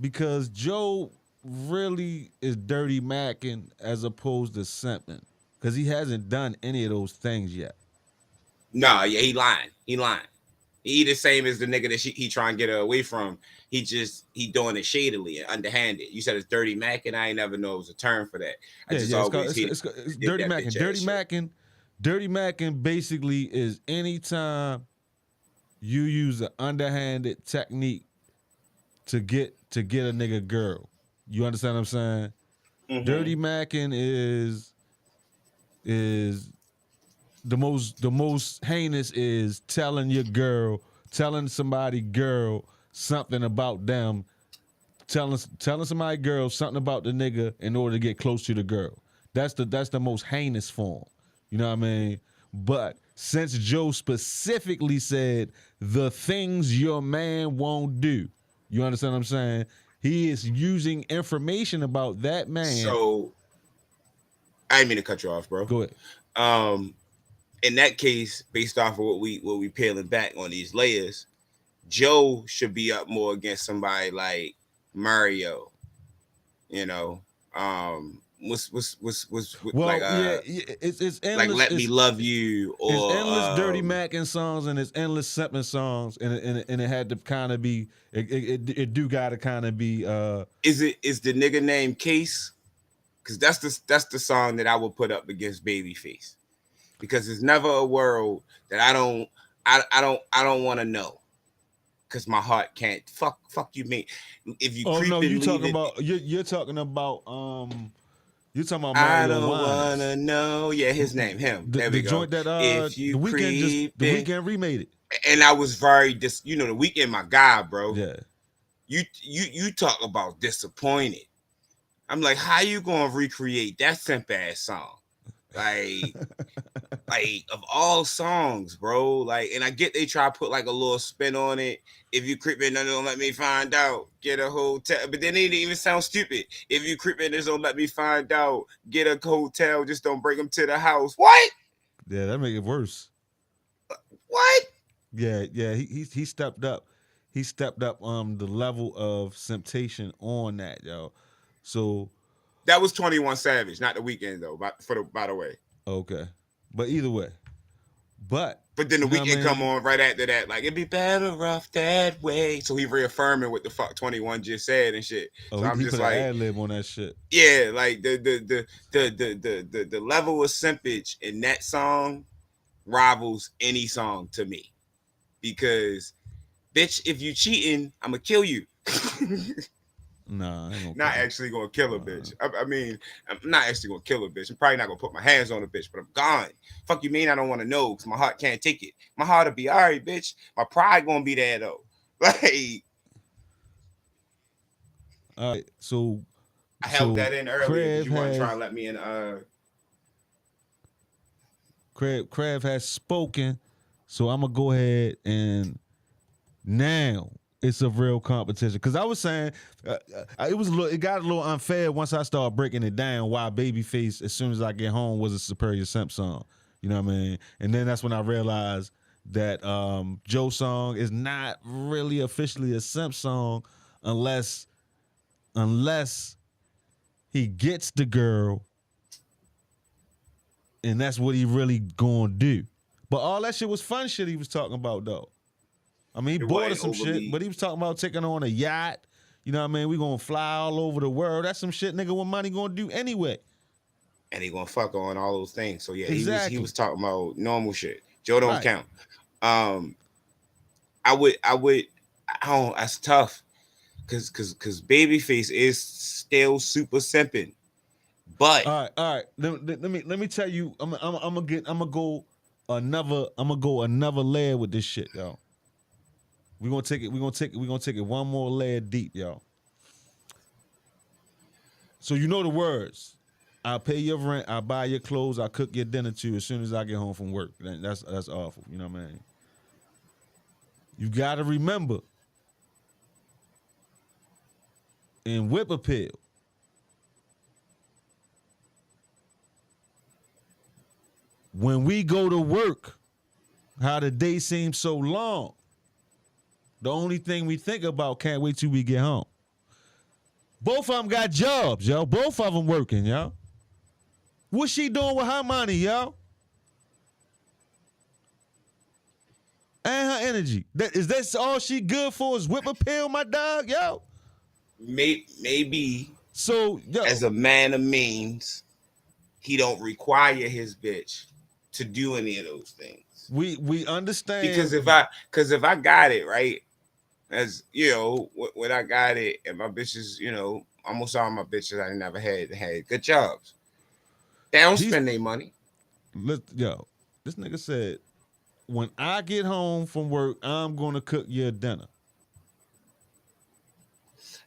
because Joe really is dirty macking as opposed to simping, because he hasn't done any of those things yet. Nah, yeah, he lying. He the same as the nigga that he trying to get her away from. He doing it shadily and underhanded. You said it's dirty Mac, and I ain't never know it was a term for that. I just always it's dirty Mackin. Dirty Mackin basically is anytime you use an underhanded technique to get a nigga girl. You understand what I'm saying? Mm-hmm. Dirty Mackin is the most heinous is telling somebody girl something about them, telling somebody girl something about the nigga in order to get close to the girl. That's the most heinous form. You know what I mean? But since Joe specifically said the things your man won't do, you understand what I'm saying? He is using information about that man. So I didn't mean to cut you off, bro. Go ahead. In that case, based off of what we peeling back on these layers, Joe should be up more against somebody like Mario. You know, what's well, like it's endless, like Let Me Love You, or it's endless Dirty Mackin songs and it's endless Simpin songs, and it had to kind of be it do gotta kind of be is the nigga named Case? Because that's the song that I would put up against Babyface, because there's never a world that I don't want to know, because my heart can't. Fuck you, me. If you you're talking about I don't wanna know. Yeah, his name, him. There we go. The joint that if you the Weeknd remade it, and I was very the Weeknd, my guy, bro. Yeah. You talk about disappointed. I'm like, how you gonna recreate that simp ass song? Like, like of all songs, bro. Like, and I get they try to put like a little spin on it. If you creep in, don't let me find out. Get a hotel, but then they didn't even sound stupid. If you creep in, don't let me find out. Get a hotel, just don't bring them to the house. What? Yeah, that make it worse. What? Yeah. He stepped up. He stepped up the level of temptation on that, yo. So that was 21 Savage, not the Weeknd though. By the way. Okay, but either way, but then the Weeknd come on right after that, like it'd be better off that way. So he reaffirming what the fuck 21 just said and shit. Oh, so I'm he just put like an ad lib on that shit. Yeah, like the level of simpage in that song rivals any song to me, because bitch, if you cheating, I'ma kill you. Nah, I ain't not actually gonna kill a bitch. I mean, I'm not actually gonna kill a bitch. I'm probably not gonna put my hands on a bitch, but I'm gone. Fuck you mean I don't want to know, because my heart can't take it. My heart'll be all right, bitch. My pride gonna be there though. Like, all right, so I held that in earlier because you weren't trying to let me in. Crab has spoken, so I'm gonna go ahead and now it's a real competition. Because I was saying it got a little unfair once I started breaking it down why Babyface, As Soon As I Get Home, was a superior simp song. You know what I mean? And then that's when I realized that Joe's song is not really officially a simp song unless he gets the girl, and that's what he really gonna do. But all that shit was fun shit he was talking about though. I mean, he bought us some shit, but he was talking about taking on a yacht. You know what I mean? We gonna fly all over the world. That's some shit nigga with money gonna do anyway. And he gonna fuck on all those things. So yeah, exactly. he was talking about normal shit. Joe don't count. I don't. That's tough, cause Babyface is still super simping. But all right. Let me tell you. I'm gonna go another layer with this shit, y'all. We're gonna take it one more layer deep, y'all. So you know the words. I'll pay your rent, I'll buy your clothes, I'll cook your dinner to you as soon as I get home from work. That's awful. You know what I mean? You gotta remember, in Whip Appeal, when we go to work, how the day seems so long. The only thing we think about, can't wait till we get home. Both of them got jobs, yo. Both of them working, yo. What's she doing with her money, yo? and her energy. That's all she good for is whip appeal, my dog, yo. Maybe So, yo, as a man of means, he don't require his bitch to do any of those things. we understand Because if I got it right, as you know, when I got it, and my bitches, you know, almost all my bitches I never had good jobs. They don't spend their money. Yo, this nigga said, when I get home from work, I'm gonna cook your dinner.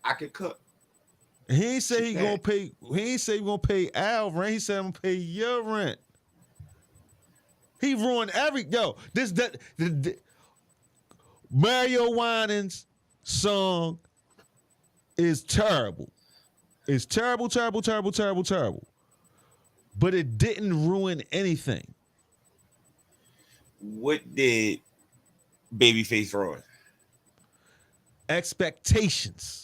I could cook. He ain't say he Shit. gonna pay. He ain't say he gonna pay Al rent. He said I'm gonna pay your rent. He ruined the Mario Winans song is terrible. It's terrible. But it didn't ruin anything. What did Babyface ruin? Expectations.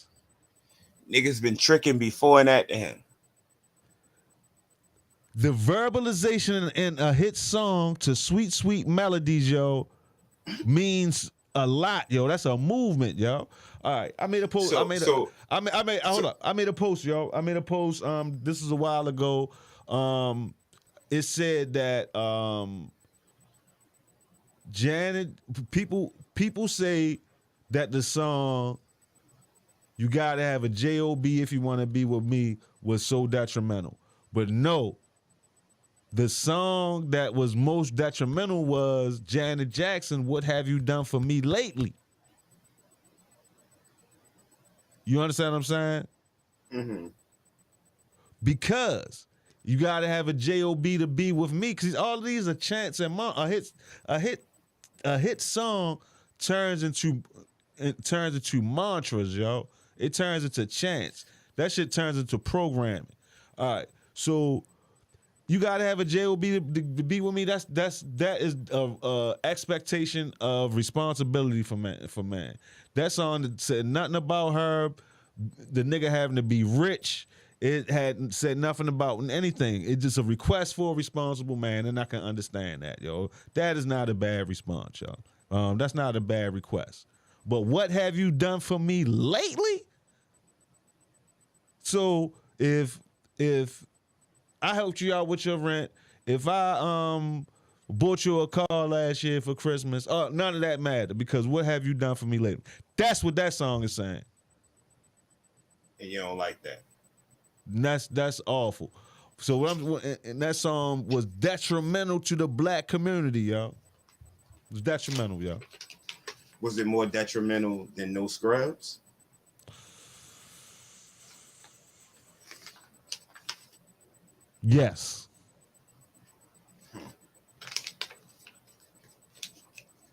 Niggas been tricking before that to him. The verbalization in a hit song to sweet, sweet melodies, yo, means a lot, yo. That's a movement, yo. All right, I made a post. Hold up. I made a post, yo. I made a post. This is a while ago. It said that Janet. People say that the song "You Gotta Have a J.O.B. If You Want to Be With Me" was so detrimental, but no. The song that was most detrimental was Janet Jackson, "What Have You Done For Me Lately?" You understand what I'm saying? Mm-hmm. Because you gotta have a J.O.B. to be with me. Because all of these are chants and a hit song turns into mantras, yo. It turns into chants. That shit turns into programming. All right, so. You gotta have a J.O.B. to be with me. That is a expectation of responsibility for man. That song said nothing about her, the nigga having to be rich. It hadn't said nothing about anything. It's just a request for a responsible man, and I can understand that, yo. That is not a bad response, yo. That's not a bad request. But what have you done for me lately? So if I helped you out with your rent, if I bought you a car last year for Christmas, none of that mattered, because what have you done for me lately? That's what that song is saying. And you don't like that. And that's awful. So and that song was detrimental to the black community, y'all. It was detrimental, y'all. Was it more detrimental than No Scrubs? Yes.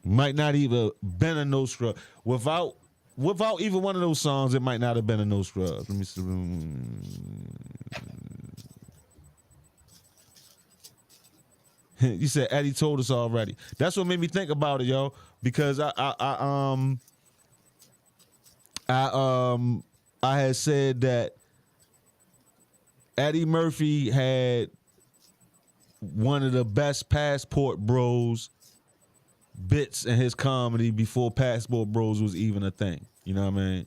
Might not even been a No Scrub. Without either one of those songs, it might not have been a No Scrub. Let me see. You said Eddie told us already. That's what made me think about it, yo. Because I had said that Eddie Murphy had one of the best Passport Bros bits in his comedy before Passport Bros was even a thing. You know what I mean?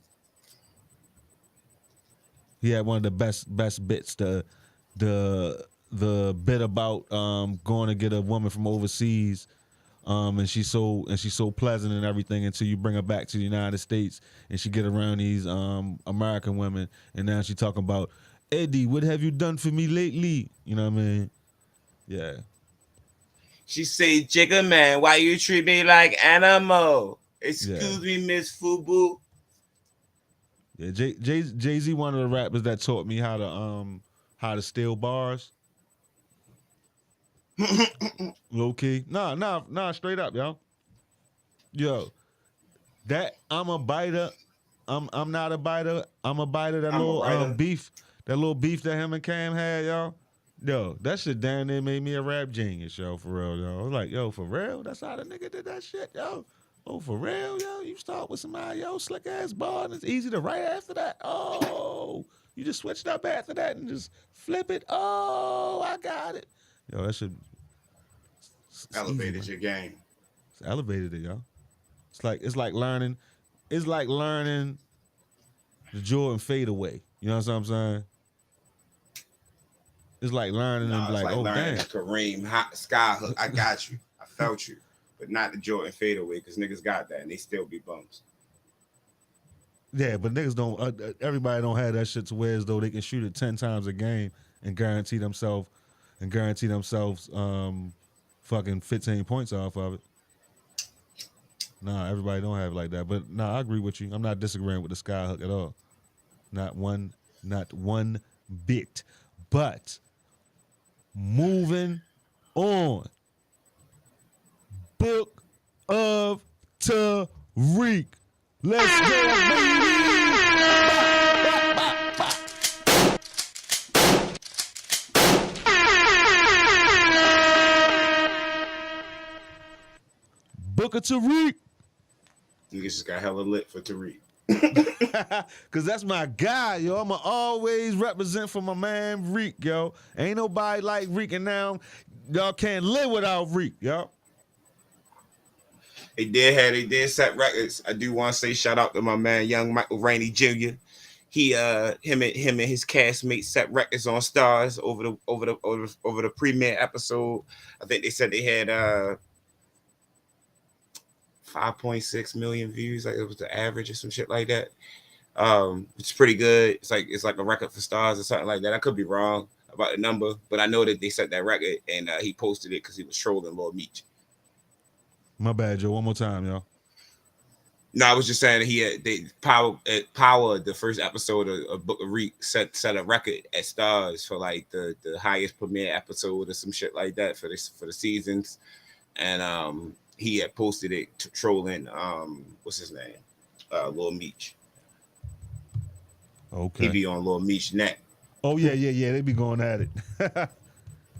He had one of the best bits. The bit about going to get a woman from overseas, and she's so pleasant and everything until you bring her back to the United States and she get around these American women, and now she talking about, Eddie, what have you done for me lately? You know what I mean? Yeah. She say, Jigga man, why you treat me like animal? Excuse me, Miss Fubu. Yeah, Jay-Z, one of the rappers that taught me how to steal bars. Low key. Nah, straight up, yo. Yo, that I'm a biter. I'm not a biter. I'm a biter. That little beef that him and Cam had, y'all. Yo, that shit down there made me a rap genius, yo, for real, yo. I was like, yo, for real? That's how the nigga did that shit, yo. Oh, for real, yo? You start with somebody, yo, slick ass bar, and it's easy to write after that. Oh, you just switched up after that and just flip it. Oh, I got it. Yo, that shit elevated your game. It's elevated it, yo. It's like learning. It's like learning the Jordan fadeaway. You know what I'm saying? It's like learning and No, be it's like, like oh learning damn. the Kareem hot sky hook. I got you. I felt you. But not the Jordan fadeaway because niggas got that and they still be bums. Yeah, but niggas don't. Everybody don't have that shit to where as though they can shoot it 10 times a game and guarantee themselves fucking 15 points off of it. Nah, everybody don't have it like that. But nah, I agree with you. I'm not disagreeing with the sky hook at all. Not one bit. But moving on. Book of Tariq. Let's go, baby. Book of Tariq. Niggas just got hella lit for Tariq. Cause that's my guy, yo. I'ma always represent for my man Reek, yo. Ain't nobody like Reek, and now y'all can't live without Reek, yo. They did set records. I do want to say shout out to my man Young Michael Rainey Jr. He him and his castmates set records on Stars over the premiere episode. I think they said they had 5.6 million views, like it was the average or some shit like that. It's pretty good. It's like a record for Stars or something like that. I could be wrong about the number, but I know that they set that record and he posted it because he was trolling Lord Meech. My bad, Joe. One more time, yo. No, I was just saying that Power the first episode of Book of Reek set a record at Stars for like the highest premiere episode or some shit like that for the seasons, and he had posted it trolling what's his name, Lil Meech. Okay. He be on Lil Meech neck. Oh yeah. They be going at it.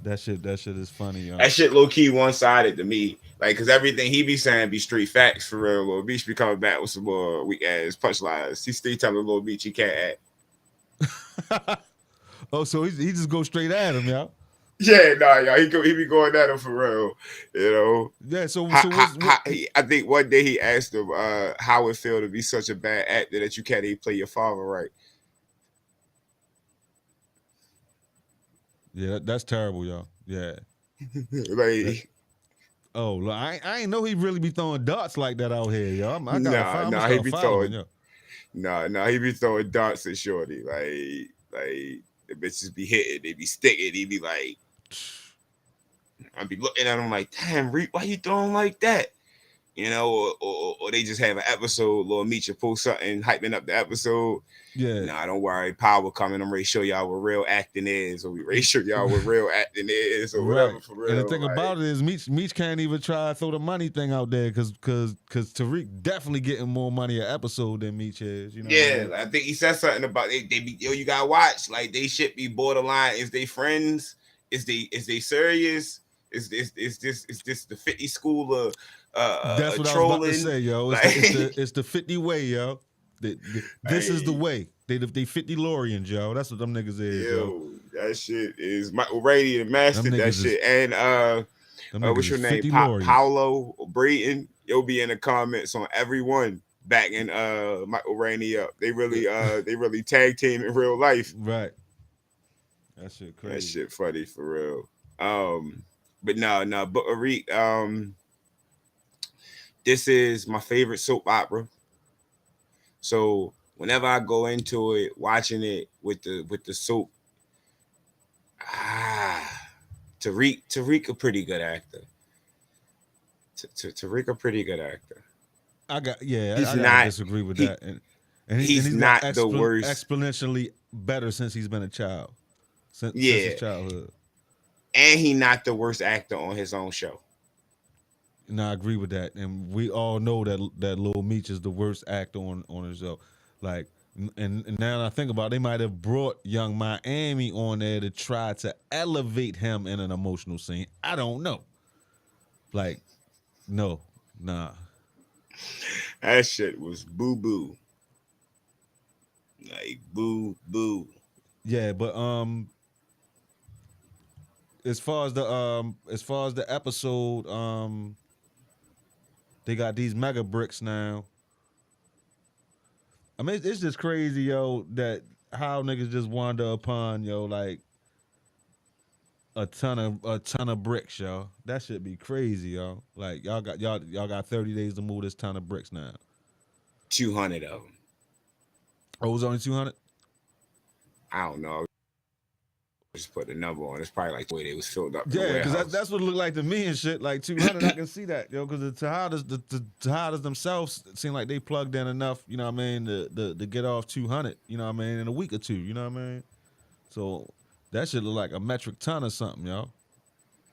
That shit is funny, yo. That shit low key one sided to me, like because everything he be saying be straight facts for real. Lil Meech be coming back with some more weak ass punchlines. He still telling Lil Meech he can't act. Oh, so he just go straight at him, yo. Yeah, he be going at him for real, you know. Yeah, I think one day he asked him how it feel to be such a bad actor that you can't even play your father right. Yeah, that's terrible, y'all. Yeah. Like, oh, I ain't know he really be throwing darts like that out here, yo. he be throwing. He be throwing darts at Shorty, like the bitches be hitting, they be sticking, he be like, I be looking at him like, damn, Reek, why you throwing like that? You know, or they just have an episode, Lil Meech post something, hyping up the episode. Yeah. Nah, don't worry, Power coming. I'm ready to show y'all what real acting is, or we ready to show y'all what real acting is, or whatever for real. And the thing about it is, Meech can't even try to throw the money thing out there because Tariq definitely getting more money an episode than Meech is. You know. Yeah, I think he said something about they be you gotta watch, like they should be borderline. Is they friends? Is they serious? Is this the 50 school of that's what trolling? I was about to say, yo. It's the 50 way, yo. This is the way. They 50 Lorians, yo. That's what them niggas is, yo. That shit is Michael Rady and mastered that shit. And what's your name? Paolo Brayton. You'll be in the comments on everyone backing Michael Rainey up. They really tag team in real life. Right. That shit crazy. That shit funny for real. But no, Book of Reek, this is my favorite soap opera. So whenever I go into it, watching it with the soap, Tariq a pretty good actor. Tariq a pretty good actor. I gotta disagree with that. And he's not the worst. Exponentially better since he's been a child. Since his childhood. And he not the worst actor on his own show. No, I agree with that. And we all know that Lil Meech is the worst actor on his show. Like, and now that I think about it, they might have brought Young Miami on there to try to elevate him in an emotional scene. I don't know. Like, no, nah. That shit was boo-boo. Like, boo-boo. Yeah, but as far as the episode, They got these mega bricks now. I mean, it's just crazy, yo, that how niggas just wander upon, yo, like a ton of bricks, yo. That should be crazy, yo. Like y'all got 30 days to move this ton of bricks now. 200 of them. Oh, it was only 200. I don't know. Just put the number on. It's probably like the way they was filled up in the Yeah, because warehouse. that's what it looked like to me and shit. Like 200, I can see that, yo. Because the Tejadas themselves seem like they plugged in enough, you know what I mean, to get off 200, you know what I mean, in a week or two, you know what I mean. So that should look like a metric ton or something, yo.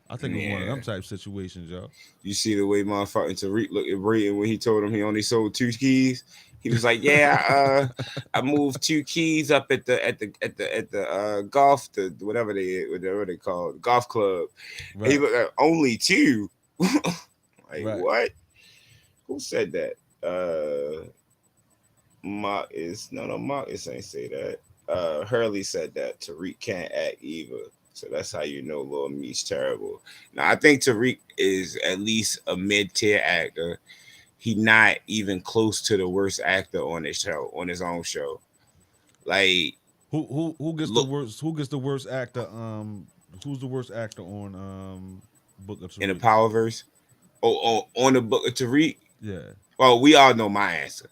I think it was one of Yeah. them type situations, yo. You see the way motherfucking Tariq looked at Brayton when he told him he only sold 2 keys. He was like, "Yeah, I moved 2 keys up at the golf, the whatever they call it, golf club." And he Right, looked at only 2. Like right. what? Who said that? Marcus ain't say that. Hurley said that Tariq can't act either. So that's how you know Lil Meat's terrible. Now I think Tariq is at least a mid-tier actor. He not even close to the worst actor on his show, on his own show. Like, Who gets the look worst? Who gets the worst actor? Who's the worst actor on Book of in the Tariq? Powerverse. On the book of Tariq. Yeah. Well, we all know my answer.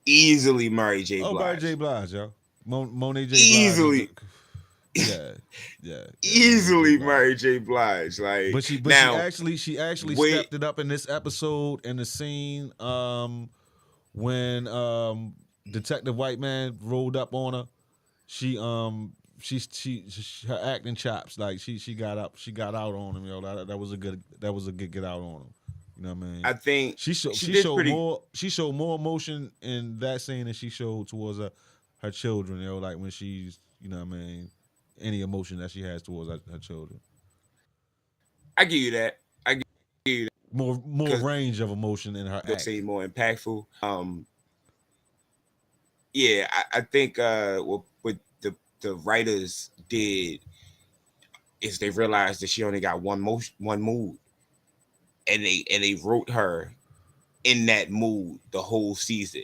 Easily Mary J. Oh, Barry Blige. J. Blige, yo. Monet J. Blige is Easily, the. Yeah, yeah. Monet J. easily Blige. Mary J. Blige. Like But she now, actually wait. stepped it up in this episode in the scene when Detective White Man rolled up on her. She her acting chops, like she got out on him, yo. That was a good get out on him. You know what I mean? I think She did showed pretty. more emotion in that scene than she showed towards her children, yo. Like when she's, you know what I mean, any emotion that she has towards her children. I give you that. I give you that More because range of emotion in her they'll say acting. more impactful. Yeah, I think what the writers did is they realized that she only got one mood, and they wrote her in that mood the whole season.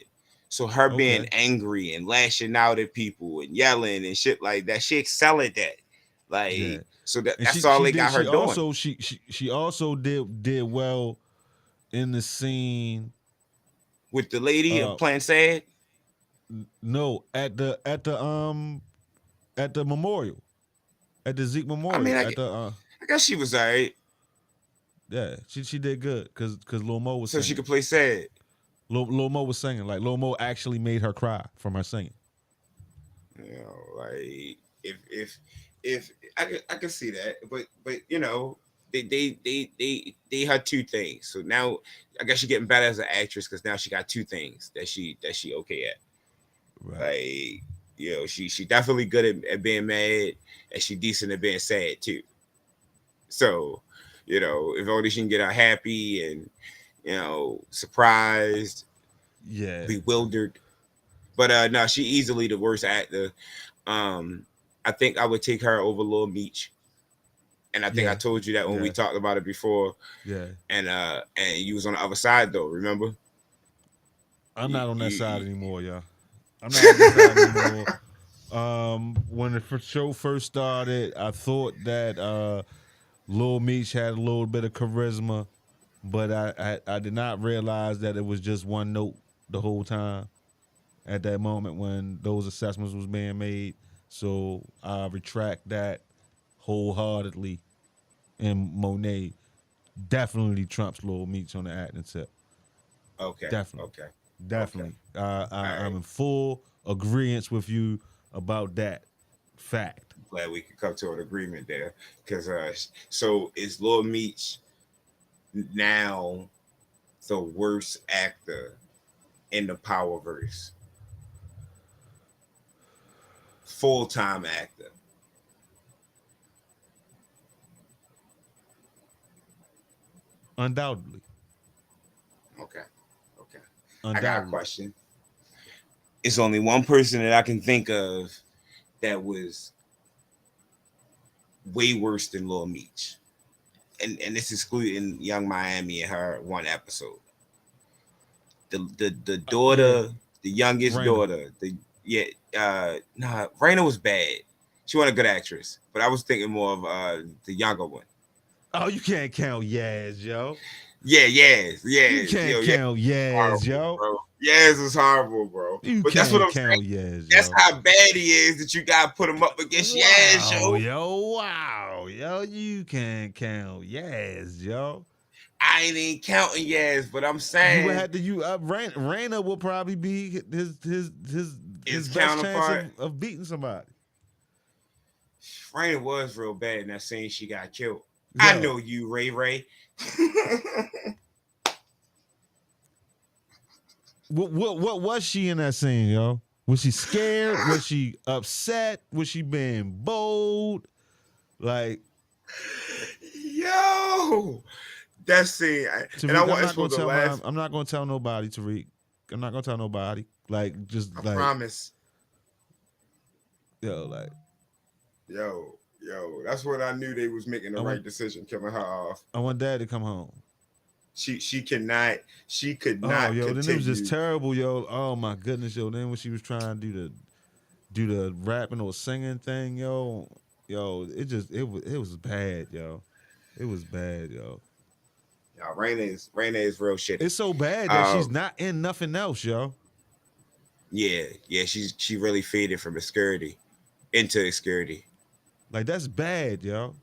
So her being Okay. angry and lashing out at people and yelling and shit like that, she excelled at that. Yeah. Like, so And that's all they got her she doing. also she also did well in the scene With the lady of uh playing sad. no at the memorial. At the Zeke I mean, Memorial. At the I guess she was alright. yeah, she did good cuz Lil Mo was So she singing. could play sad. Lil Mo was singing. Like Lil Mo actually made her cry from her singing. You know, like if I can see that, but you know, they had 2 things. So now I guess she's getting better as an actress because now she got 2 things that she okay at. Right. Like, you know, she definitely good at being mad, and she decent at being sad too. So, you know, if only she can get her happy and, you know, surprised, Yeah. bewildered. But no, she easily the worst actor. I think I would take her over Lil Meech. And I think I Yeah. told you that when we Yeah. talked about it before. Yeah. And you was on the other side though, remember? I'm You, not on that side you, anymore, y'all. I'm not on that side anymore. When the show first started, I thought that Lil Meech had a little bit of charisma, but I did not realize that it was just one note the whole time at that moment when those assessments was being made. So I retract that wholeheartedly. And Monet definitely trumps Lil Meech on the acting tip. okay, Definitely. okay, okay. Definitely. All I'm right. in full agreement with you about that fact. Glad we could come to an agreement there. Cause so is Lil Meech now the worst actor in the Powerverse? Full-time actor. Undoubtedly. Okay. Okay. I got a Undoubtedly. question. It's only one person that I can think of that was way worse than Lil Meech. and this is excluding Young Miami and her one episode. The daughter, the youngest Raina. daughter, Raina was bad. She wasn't a good actress, but I was thinking more of the younger one. Oh, you can't count Yaz, yo. Yeah, You can't count Yaz, yo. bro. Yaz is horrible, bro. You But that's what can't I'm saying. count Yaz, That's yo. how bad he is that you gotta put him up against Yaz, Yo. You can't count Yaz, yo. I ain't counting Yaz, but I'm You saying would have to Raina will probably be his best counterpart. chance of beating somebody. Raina was real bad in that scene. She got killed. I Yo. know you, Ray. What was she in that scene, yo? Was she scared? Was she upset? Was she being bold? Like, Yo, that scene. Tariq, And I I'm want not to gonna the tell last. I'm not gonna tell nobody, Tariq. I'm not gonna tell nobody. Like, just I like, promise. yo, like, Yo, that's when I knew they was making the I right want- decision, killing her off. I want Dad to come home. She could not Oh, yo, then it was just continue. terrible, yo. Oh my goodness, yo. Then when she was trying to do the rapping or singing thing, yo, it was bad, yo. It was bad, yo. Yo, Raina is real shit. It's so bad that she's not in nothing else, yo. Yeah, she really faded from obscurity into obscurity. Like, that's bad, yo.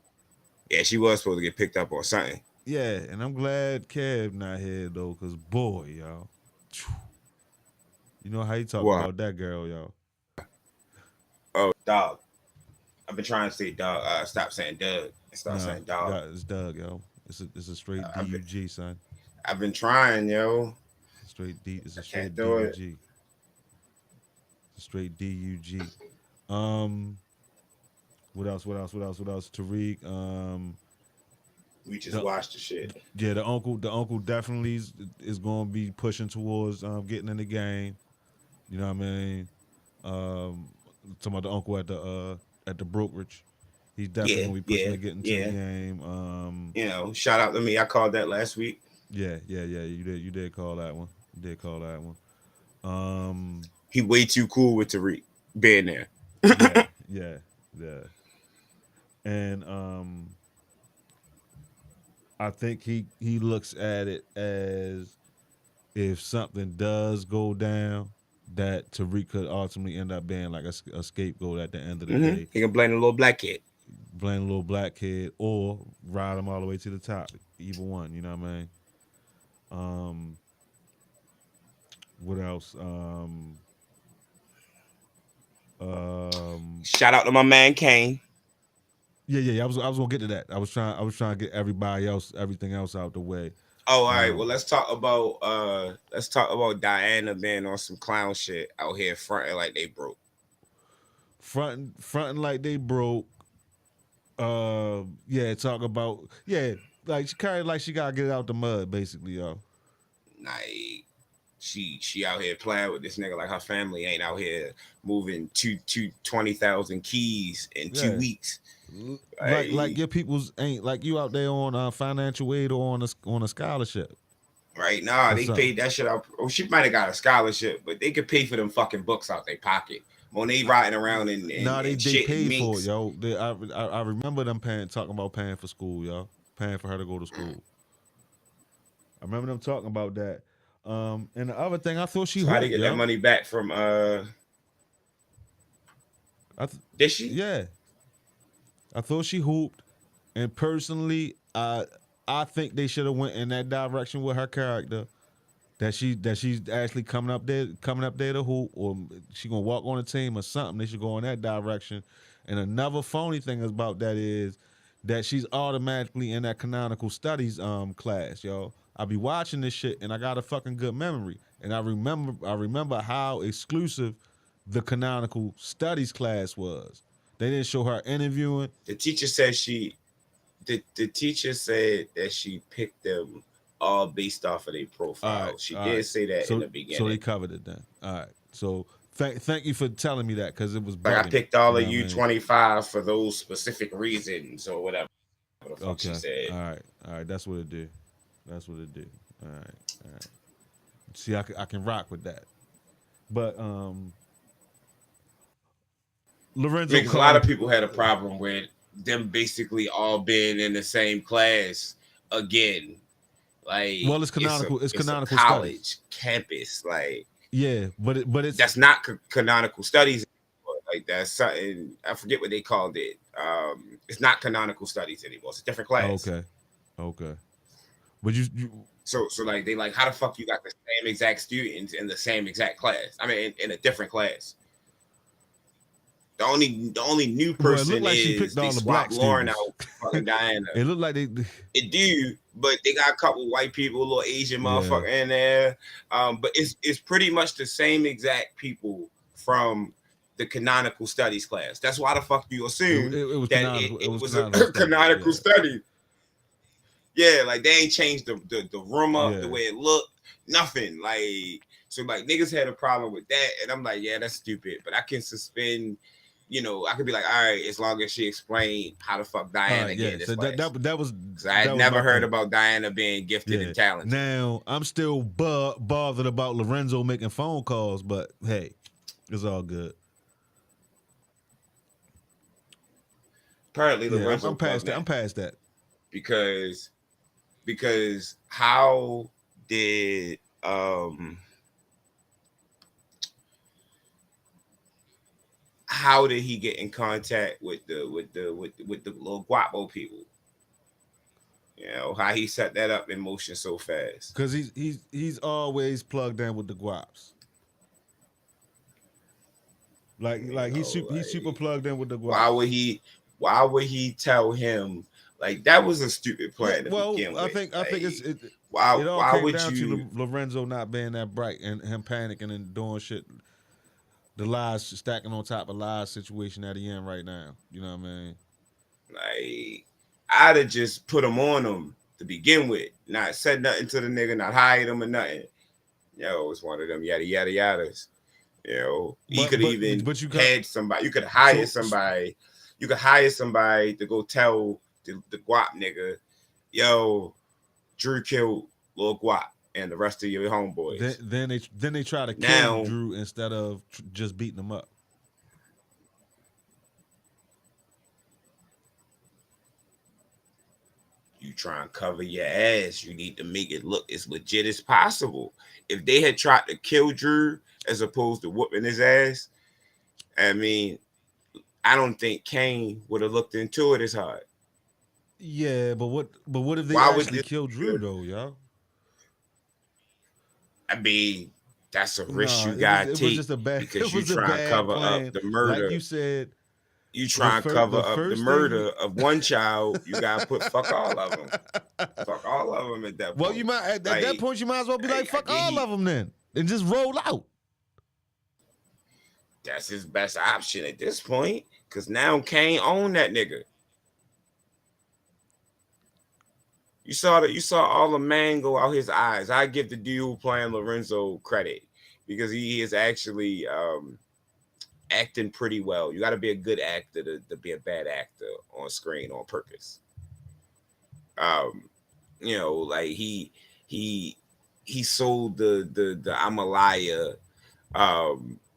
Yeah, she was supposed to get picked up or something. Yeah, and I'm glad Kev not here though, cause boy, yo, you know how you talk What? about that girl, yo. Oh, dog. I've been trying to say dog. Stop saying Doug and start Nah, saying dog. it's Doug, yo. It's a straight I've been- DUG, son. I've been trying, yo. Straight D. It's a I straight can't do it. DUG. It's a straight DUG. What else? Tariq. We just No. watched the shit. Yeah, the uncle definitely is going to be pushing towards getting in the game. You know what I mean? Talking about the uncle at the brokerage. He's definitely going to be pushing to get into the game. You know, shout out to me. I called that last week. Yeah. You did call that one. He way too cool with Tariq being there. Yeah. And I think he looks at it as if something does go down, that Tariq could ultimately end up being like a scapegoat at the end of the day. He can blame the little black kid. Blame a little black kid or ride him all the way to the top. Either one, you know what I mean? What else? Shout out to my man Kane. Yeah. I was gonna get to that. I was trying to get everything else out the way. Oh, all right. Well, let's talk about Diana being on some clown shit out here fronting like they broke. Fronting like they broke. Talk about like she carried like she gotta get it out the mud, basically, yo. Like she out here playing with this nigga like her family ain't out here moving 20,000 keys in 2 weeks. Like your people's ain't like you out there on financial aid or on a scholarship. Right now, they something. paid that shit out. Oh, she might have got a scholarship, but they could pay for them fucking books out their pocket when they riding around and they shit paid minks. for it, yo. I remember them talking about paying for school, yo. Paying for her to go to school. I remember them talking about that. And the other thing, I thought she Try to hooped, get yo. that money back from did she? Yeah. I thought she hooped, and personally, I think they should have went in that direction with her character. That she's actually coming up there to hoop, or she gonna walk on the team or something. They should go in that direction. And another phony thing about that is that she's automatically in that canonical studies class, yo. I be watching this shit and I got a fucking good memory, and I remember how exclusive the canonical studies class was. They didn't show her interviewing. The teacher said the teacher said that she picked them all based off of their profile. All right, she all did right. say that So, in the beginning. So they covered it then. All right. So thank you for telling me that, because it was like I bugging, picked all you of know you what I mean? 25 for those specific reasons or whatever. What the fuck she said. All right. That's what it did. All right. See, I can rock with that. But Lorenzo, Because a lot of people had a problem with them basically all being in the same class again. Like, well, it's canonical. It's canonical a college studies. campus. Like, yeah, but it's that's not canonical studies. Like, that's something, I forget what they called it. It's not canonical studies anymore. It's a different class. Okay. But you so like, they like, how the fuck you got the same exact students in the same exact class? I mean, in a different class. The only new person like is they swapped Lauren out for fucking Diana. It looked like it do, but they got a couple white people, a little Asian motherfucker in there. But it's pretty much the same exact people from the canonical studies class. That's why the fuck you assume it was that canonical. it was a canonical study. Yeah, like they ain't changed the room up, the way it looked, nothing. Like, so like niggas had a problem with that, and I'm like, yeah, that's stupid. But I can suspend. You know, I could be like, all right, as long as she explained how the fuck Diana get this class. That was. I had never heard about Diana being gifted and talented. Now I'm still bothered about Lorenzo making phone calls, but hey, it's all good. Apparently, Lorenzo. I'm past that. I'm past that. Because how did how did he get in contact with the little guapo people? You know, how he set that up in motion so fast. Because he's always plugged in with the guaps. Like he's super plugged in with the guaps. Why would he tell him? Like, that was a stupid plan to begin with. I think it why came would down you to Lorenzo not being that bright and him panicking and doing shit. The lies stacking on top of lies situation that he in right now. You know what I mean? Like, I'd have just put him on him to begin with. Not said nothing to the nigga, not hired him or nothing. Yo, it's one of them yada yada yadas. You know, he could even had somebody. You could hire somebody. You could hire somebody to go tell the guap nigga, yo, Drew killed Lil Guap and the rest of your homeboys. Then they try to kill Drew instead of just beating him up. You try and cover your ass. You need to make it look as legit as possible. If they had tried to kill Drew as opposed to whooping his ass, I mean, I don't think Kane would have looked into it as hard. Yeah, but what if they actually kill Drew though, y'all? I mean, that's a risk you gotta take because you try to cover up the murder. Like you said, you try and cover up the murder of one child. You gotta put fuck all of them. Fuck all of them at that point. Well, you might at that point you might as well be like fuck all of them then and just roll out. That's his best option at this point because now Kane own that nigga. You saw all the mango out his eyes. I give the dude who playing Lorenzo credit because he is actually acting pretty well. You got to be a good actor to be a bad actor on screen on purpose. You know, like he sold the I'm a liar.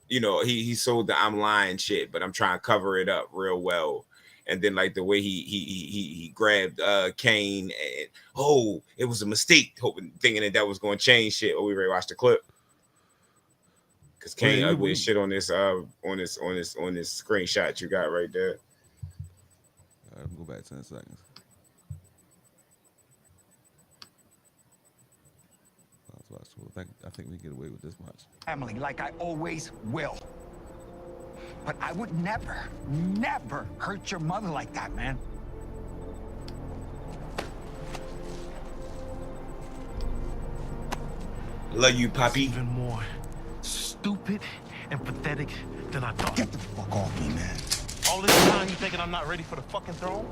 You know, he sold the I'm lying shit, but I'm trying to cover it up real well. And then like the way he grabbed Kane and it was a mistake, thinking that was going to change shit. We already watched the clip because Kane ugly as shit on this screenshot you got right there. All right, go back 10 seconds. I think we get away with this much. Family, like I always will. But I would never hurt your mother like that, man. Love you, Poppy. Even more stupid and pathetic than I thought. Get the fuck off me, man. All this time you thinking I'm not ready for the fucking throne?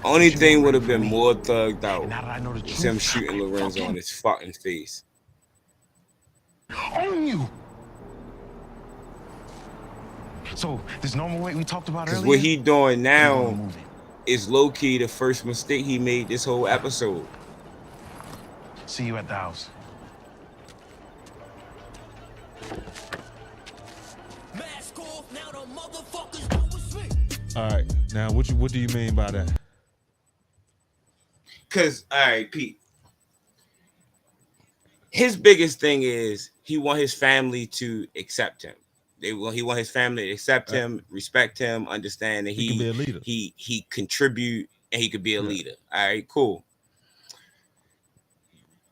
Only thing would have been more thugged out is him shooting Lorenzo on his fucking face. Own you. So this normal weight we talked about Because earlier. what he doing we now gonna move it. is low key the first mistake he made this whole episode. See you at the house. Mask off, now the motherfuckers know it's me. All right. Now, what do you mean by that? Because, all right, Pete. His biggest thing is he want his family to accept him. He want his family to accept him, respect him, understand that He can be a leader. He contribute and he could be a leader. All right, cool.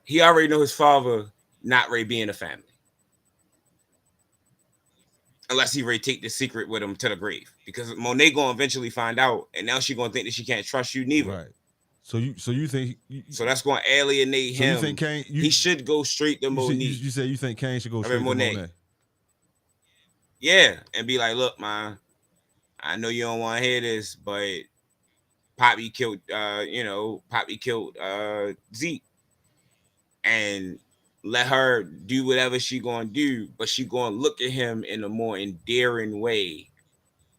He already know his father not ready being a family. Unless he ready take the secret with him to the grave. Because Monet gonna eventually find out, and now she gonna think that she can't trust you neither. Right. So you think So that's gonna alienate him. You think Kane? He should go straight to Monique. You say you think Kane should go straight to Monet. Monet? Yeah, and be like, look, man, I know you don't want to hear this, but Poppy killed Zeke. And let her do whatever she gonna do, but she gonna look at him in a more endearing way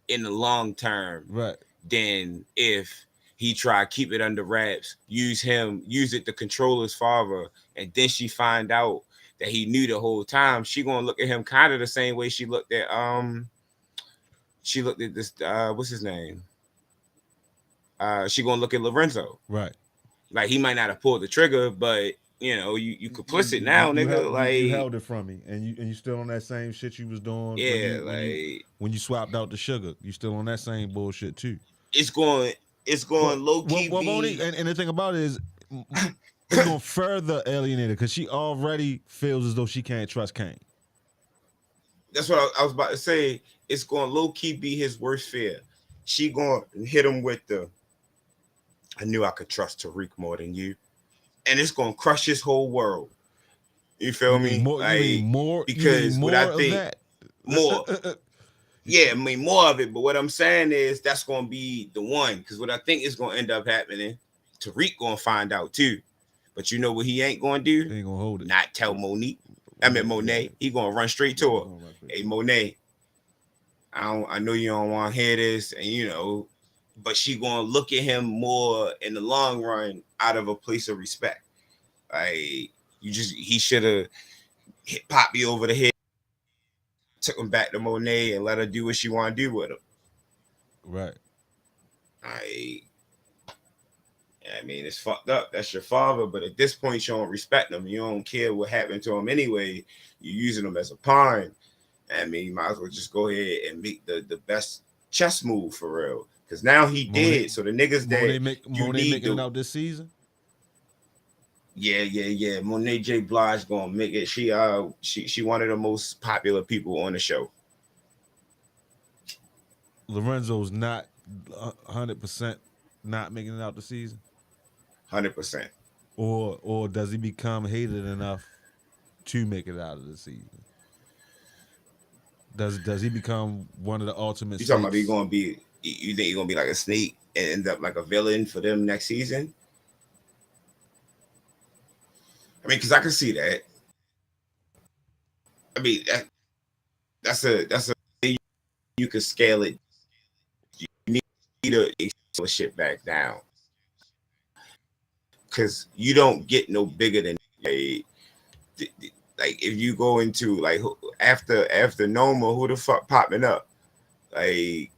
in the long term, Right? Than if he try to keep it under wraps, use it to control his father, and then she find out that he knew the whole time. She gonna look at him kind of the same way she looked at this what's his name? She gonna look at Lorenzo, right? Like he might not have pulled the trigger, but you complicit now, nigga. You held it from me, and you still on that same shit you was doing. Yeah, when you swapped out the sugar, you still on that same bullshit too. It's going low key. And the thing about it is, it's going to further alienate her because she already feels as though she can't trust Kane. That's what I was about to say. It's going to low key be his worst fear. She going to hit him with I knew I could trust Tariq more than you. And it's going to crush his whole world. You feel me? More because what I think, that? More. Yeah, I mean, more of it. But what I'm saying is that's going to be the one. Because what I think is going to end up happening, Tariq going to find out too. But you know what he ain't going to do? He ain't going to hold it. Not tell Monet. He going to run straight to her. Hey, Monet, I know you don't want to hear this. And, but she going to look at him more in the long run out of a place of respect. Like, he should have hit Poppy over the head, took him back to Monet and let her do what she want to do with him. Right. I mean, it's fucked up. That's your father, but at this point, you don't respect him. You don't care what happened to him anyway. You're using him as a pawn. I mean, you might as well just go ahead and make the best chess move for real. Because now he did. So the niggas that Monet making it out this season. Yeah. Monet J. Blige gonna make it. She one of the most popular people on the show. Lorenzo's not 100% not making it out the season. 100%. Or does he become hated enough to make it out of the season? Does he become one of the ultimate? You talking about he gonna be? You think he's gonna be like a snake and end up like a villain for them next season? I mean, because I can see that. I mean, that's a you can scale it. You need to slow shit back down because you don't get no bigger than like if you go into like after Noma, who the fuck popping up? Like,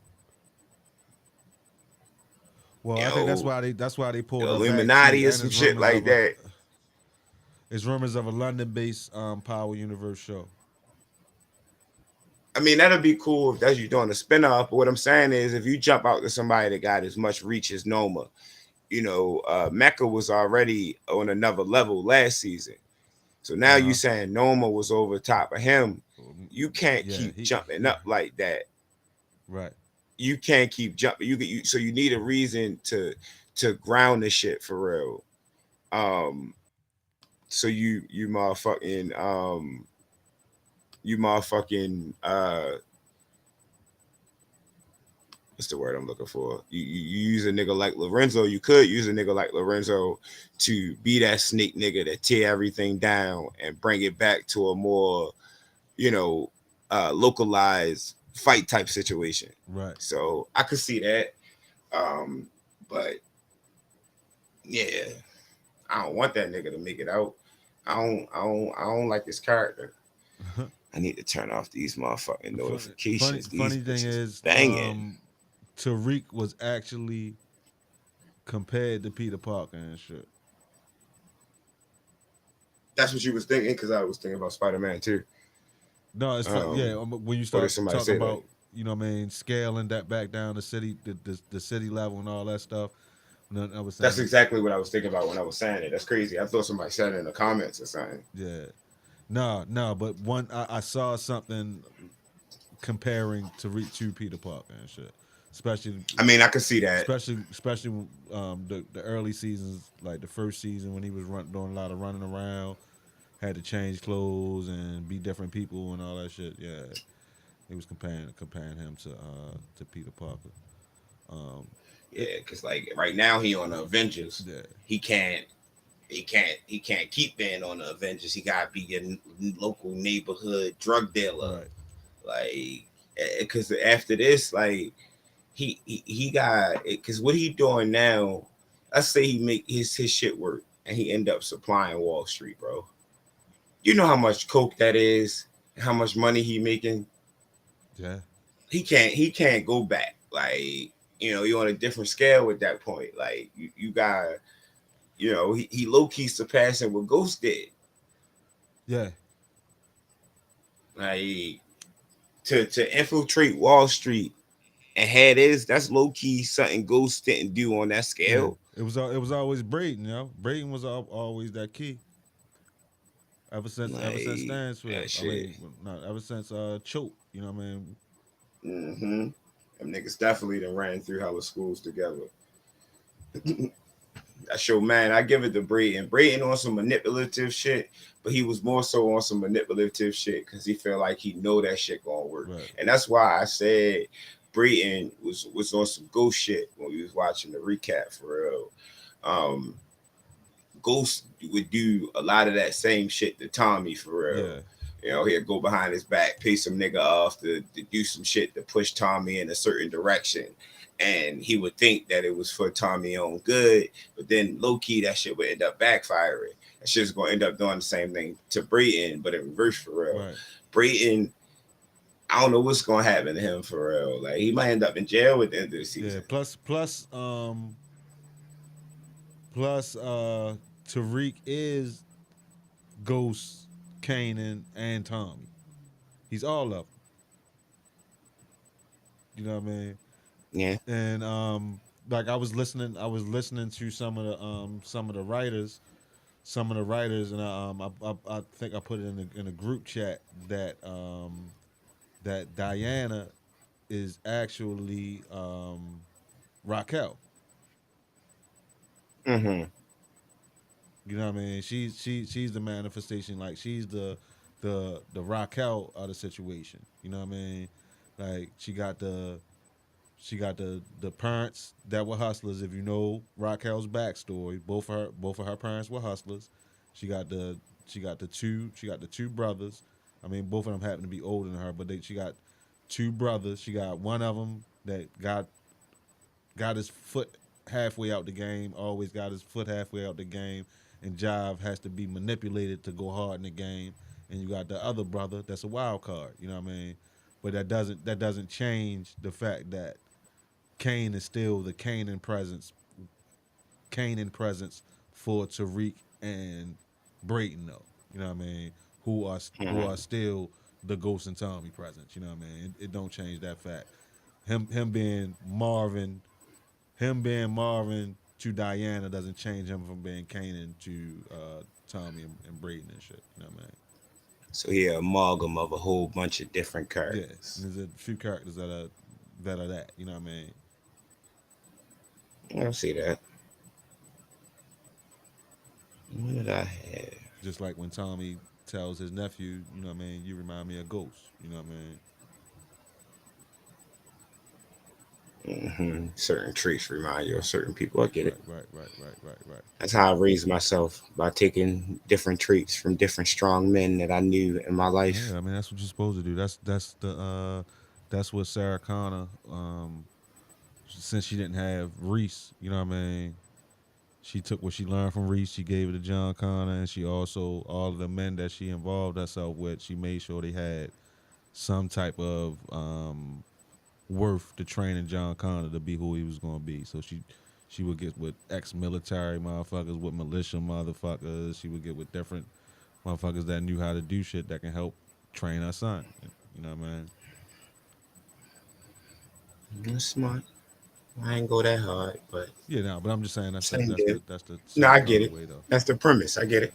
well, I think that's why they pulled the Illuminati or some shit like that. It's rumors of a London-based Power Universe show. I mean, that'd be cool if that's you doing a spin-off. But what I'm saying is, if you jump out to somebody that got as much reach as Noma, Mecca was already on another level last season. So now you saying Noma was over top of him. You can't keep jumping up like that. Right. You can't keep jumping. So you need a reason to ground this shit for real. So you motherfucking what's the word I'm looking for? You use a nigga like Lorenzo. You could use a nigga like Lorenzo to be that snake nigga that tear everything down and bring it back to a more, localized fight type situation. Right. So I could see that. But yeah, I don't want that nigga to make it out. I don't like his character. I need to turn off these motherfucking notifications. Funny These thing bitches is, banging. Tariq was actually compared to Peter Parker and shit. That's what you was thinking, because I was thinking about Spider-Man too. No, it's fun. Yeah, when you Or did start somebody talking say that? about, you know what I mean, scaling that back down the city, the city level and all that stuff. No, I was That's saying, exactly what I was thinking about when I was saying it. That's crazy. I thought somebody said it in the comments or something. yeah, no, but I saw something comparing Tariq to Peter Parker and shit, especially I mean, I could see that. especially the early seasons, like the first season when he was doing a lot of running around, had to change clothes and be different people and all that shit. Yeah, he was comparing him to Peter Parker. Um, Yeah, because like right now he on the Avengers. yeah, He can't keep being on the Avengers. He gotta be your local neighborhood drug dealer. right. Like, because after this, like he got, because what he doing now. Let's say he make his shit work and he end up supplying Wall Street, bro. You know how much coke that is, how much money he making. Yeah, He can't go back. Like, you're on a different scale at that point. Like you got, he low key surpassing what Ghost did. yeah, Like, to infiltrate Wall Street and had that's low key something Ghost didn't do on that yeah. scale. It was always Braden, you know. Braden was always that key. Ever since Like Stansfield. that I shit. mean, not ever since Choke. You know what I mean? Mm-hmm. Them niggas definitely done ran through hella schools together. I show, man, I give it to Brayton. Brayton on some manipulative shit, but he was more so on some manipulative shit because he felt like he know that shit gonna work. Right. And that's why I said Brayton was on some ghost shit when we was watching the recap for real. Um Ghost would do a lot of that same shit to Tommy for real. Yeah. He'd go behind his back, pay some nigga off to do some shit to push Tommy in a certain direction. And he would think that it was for Tommy on good, but then low key that shit would end up backfiring. That shit's gonna end up doing the same thing to Brayton, but in reverse for real. Right. Brayton, I don't know what's gonna happen to him for real. Like, he might end up in jail at the end of the season. Yeah. Plus Tariq is Ghost, Kanan, and Tommy. He's all of them. You know what I mean? Yeah. And like I was listening to some of the writers, and I think I put it in a group chat that that Diana is actually Raquel. Mm-hmm. You know what I mean? She's the manifestation. Like, she's the Raquel of the situation. You know what I mean? Like, she got the parents that were hustlers. If you know Raquel's backstory, both of her parents were hustlers. She got the two brothers. I mean, both of them happen to be older than her, but she got two brothers. She got one of them that got his foot halfway out the game. Always got his foot halfway out the game, and Jive has to be manipulated to go hard in the game. And you got the other brother that's a wild card. You know what I mean? But that doesn't change the fact that Kane is still the Kanan presence for Tariq and Brayton, though. You know what I mean? Who are still the Ghost and Tommy presence. You know what I mean? It don't change that fact. Him being Marvin to Diana doesn't change him from being Kanan to Tommy and Brayton and shit. You know what I mean? So he an amalgam of a whole bunch of different Yeah, characters. there's a few characters that are that. You know what I mean? I don't see that. What did I have? Just like when Tommy tells his nephew, you know what I mean, you remind me of Ghost. You know what I mean? Certain traits remind you of certain people. I get it. Right. That's how I raised myself, by taking different traits from different strong men that I knew in my life. Yeah, I mean, that's what you're supposed to do. That's what Sarah Connor, since she didn't have Reese, you know what I mean? She took what she learned from Reese, she gave it to John Connor, and she also, all of the men that she involved herself with, she made sure they had some type of worth to training John Connor to be who he was going to be. So she would get with ex-military motherfuckers, with militia motherfuckers. She would get with different motherfuckers that knew how to do shit that can help train her son. You know what I mean? That's smart. I ain't go that hard, but Yeah, no, but I'm just saying same deal. that's the No, Sarah I get Connor it. way though. That's the premise. I get it.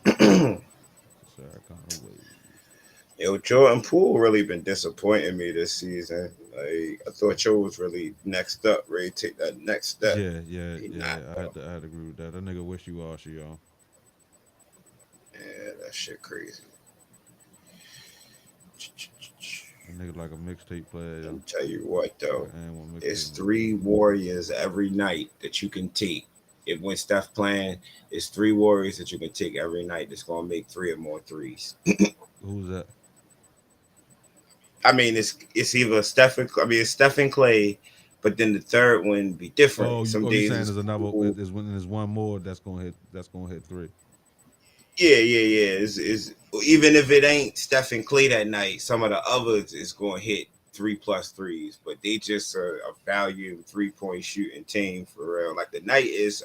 Sarah Connor way. Yo, Jordan Poole really been disappointing me this season. Like I thought Joe was really next up, ready to take that next step. He Yeah. not though. I had to agree with that. That nigga wish you all she y'all. Yeah, that shit crazy. That nigga like a mixtape player, Let yo. me tell you what though. And one It's mixtape nigga. 3 warriors every night that you can take. If when Steph playing, it's 3 warriors that you can take every night that's gonna make 3 or more threes. Who's that? I mean, it's either Stephen. I mean, it's Stephen Clay, but then the third one be different. Some You days saying it's there's another? Poole. There's one more that's gonna hit. That's gonna hit three. Yeah. Is even if it ain't Stephen Clay that night, some of the others is going to hit 3+3s, but they just a value 3-point shooting team for real. Like the night is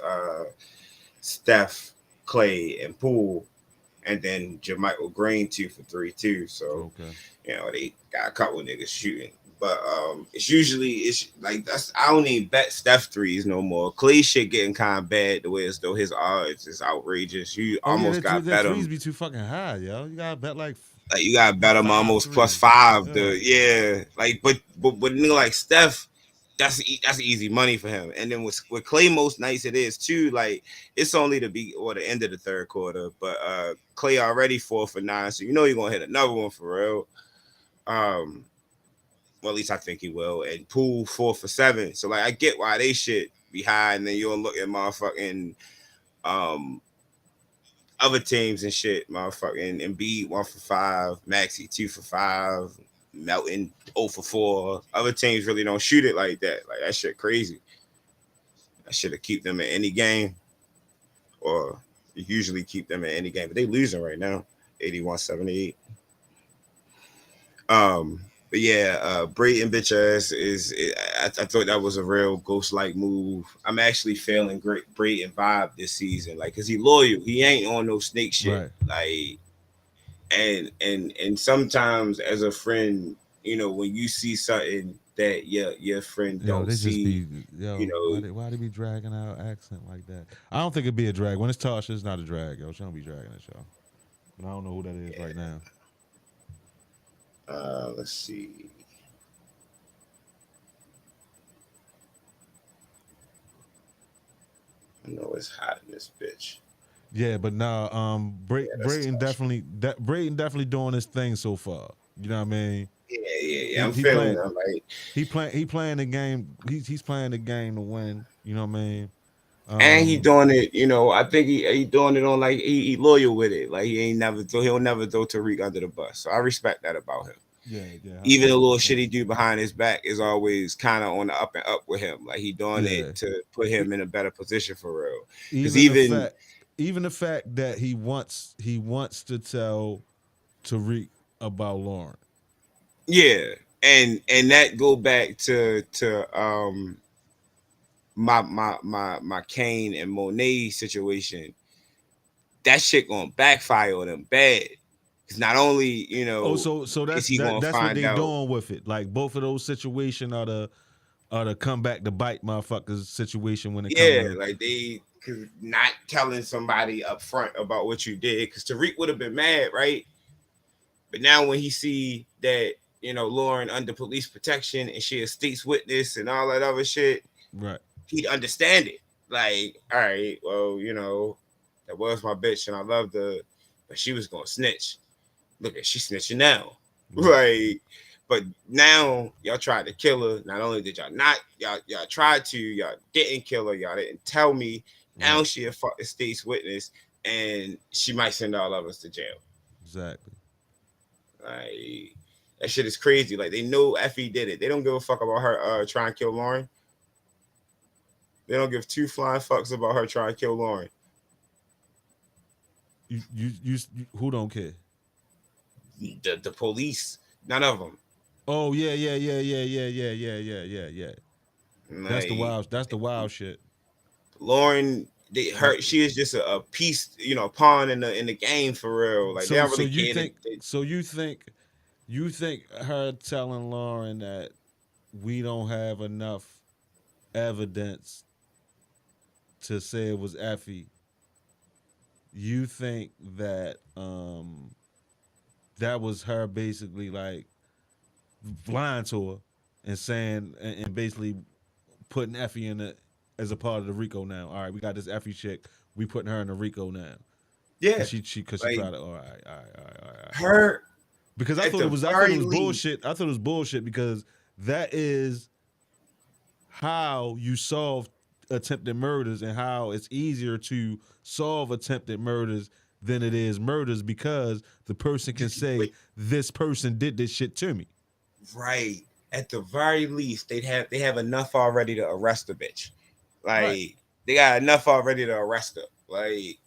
Steph, Clay, and Poole, and then Jermichael Green 2 for 3 too. So Okay. they got a couple niggas shooting. But it's like that's I don't even bet Steph threes no more. Clay shit getting kind of bad the way as though his odds is outrageous. You Oh yeah, almost got their bet threes him be too fucking high, yo. You gotta bet like you gotta bet him five almost plus threes. five. Yeah. Like but nigga like Steph, that's easy money for him. And then with Clay most nights it is too. Like it's only the end of the third quarter, but Clay already 4 for 9, so you're gonna hit another one for real. Well, at least I think he will. And Poole 4 for 7. So like I get why they shit be high, and then you'll look at motherfucking um other teams and shit, motherfucking Embiid 1 for 5, Maxi 2 for 5, Melton 0 for 4. Other teams really don't shoot it like that. Like that shit crazy. I should have keep them in any game, or usually keep them in any game. But they losing right now, 81-78. But yeah, Brayton bitch ass I thought that was a real ghost like move. I'm actually feeling great Brayton vibe this season, like, cause he loyal. He ain't on no snake shit. Right. Like, and sometimes as a friend, when you see something that your friend Yo, don't they just see, be you know, why they be dragging out accent like that? I don't think it'd be a drag. When it's Tasha, it's not a drag, yo. She don't be dragging it, y'all. But I don't know who that is right now. let's see. I know it's hot in this bitch. Yeah, but now, That's Brayton Tasha. Brayton definitely doing his thing so far. You know what I mean? Yeah. I'm He feeling playing that. Like, he playing the game. He's playing the game to win. You know what I mean? and he doing it. I think he doing it on like he loyal with it. Like he'll never throw Tariq under the bus. So I respect that about him. Yeah, Even the little shit 100%. he do behind his back is always kind of on the up and up with him. Like he doing Yeah. it to put him E- in a better position for real. Because Even the fact, that he wants to tell Tariq about Lauren. yeah, and that go back to my Kane and Monet situation. That shit gonna backfire on him bad. Because not only Oh, so is he gonna that's what find they out. doing with it. Like both of those situations are the come back to bite motherfuckers situation when it come Yeah, to. like they cause not telling somebody up front about what you did, because Tariq would have been mad, right? But now when he see that Lauren under police protection and she a state's witness and all that other shit, Right. he'd understand it. Like, all right, well, that was my bitch and I loved her, but she was gonna snitch. Look at she snitching now. Right. Like, but now y'all tried to kill her. Not only did y'all not, y'all tried to, y'all didn't kill her, y'all didn't tell me. Now Right. she a state's witness and she might send all of us to jail. Exactly. Like that shit is crazy. Like they know Effie did it. They don't give a fuck about her trying to kill Lauren. They don't give two flying fucks about her trying to kill Lauren. You who don't care? The police, none of them. Oh yeah. That's the Like wild. That's the wild shit. Lauren, she is just a piece, a pawn in the game for real. Like they So don't so really you care. think so you think her telling Lauren that we don't have enough evidence to say it was Effie, you think that that was her basically like lying to her and saying and basically putting Effie in it as a part of the Rico now. All right, we got this Effie chick, we putting her in the Rico now. Yeah, Cause she like tried to all right. her Because at the I thought very it was least. bullshit. I thought it was bullshit because that is how you solve attempted murders and how it's easier to solve attempted murders than it is murders because the person can say Wait, this person did this shit to me. right. At the very least, they have enough already to arrest the bitch. Like Right. they got enough already to arrest her. Like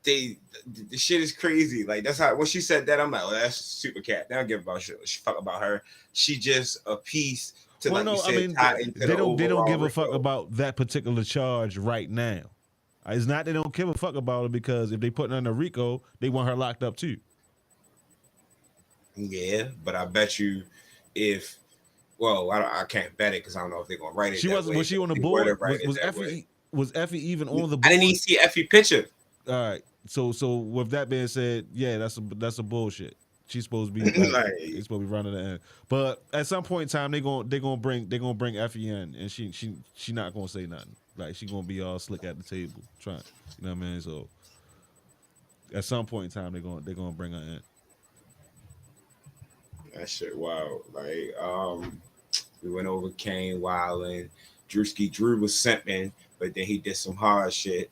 the shit is crazy. Like that's how when she said that, I'm like, oh, that's super cat. They don't give about shit. She fuck about her. She just a piece to Well, like you no, I said, mean tie into the they don't overall give a fuck Rico. about that particular charge right now. It's not they don't give a fuck about it because if they put her in a Rico, they want her locked up too. Yeah, but I bet you if I can't bet it because I don't know if they're gonna write it She that wasn't. way. Was she But on if the they were to board? write it that way, Was Effie even on the I didn't board? even see Effie picture. All right. So with that being said, yeah, that's a bullshit. She's supposed to be like Like, it's supposed to be running the end. But at some point in time, they gonna bring Effie in, and she not gonna say nothing. Like she gonna be all slick at the table, trying. You know what I mean? So at some point in time, they gonna bring her in. that shit wild. Like, we went over Kane Wilding. Drew was simping, but then he did some hard shit.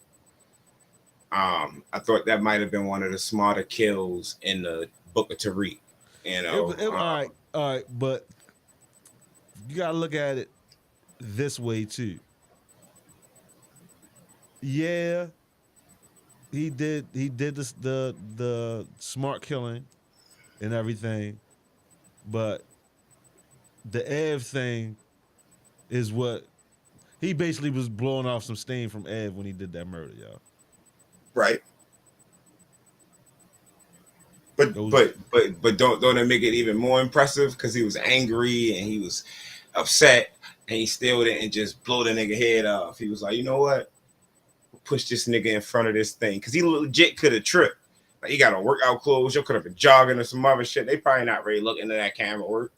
I thought that might have been one of the smarter kills in the Book of Tariq. You know, All right, but you gotta look at it this way too. Yeah, he did this the smart killing and everything, but the Ev thing is what he basically was blowing off some steam from Ev when he did that murder, y'all. right? But Those but don't it make it even more impressive because he was angry and he was upset and he still didn't just blow the nigga head off. He was like, you know what? Push this nigga in front of this thing because he legit could have tripped. Like he got on workout clothes. You could have been jogging or some other shit. They probably not really looking at that camera work.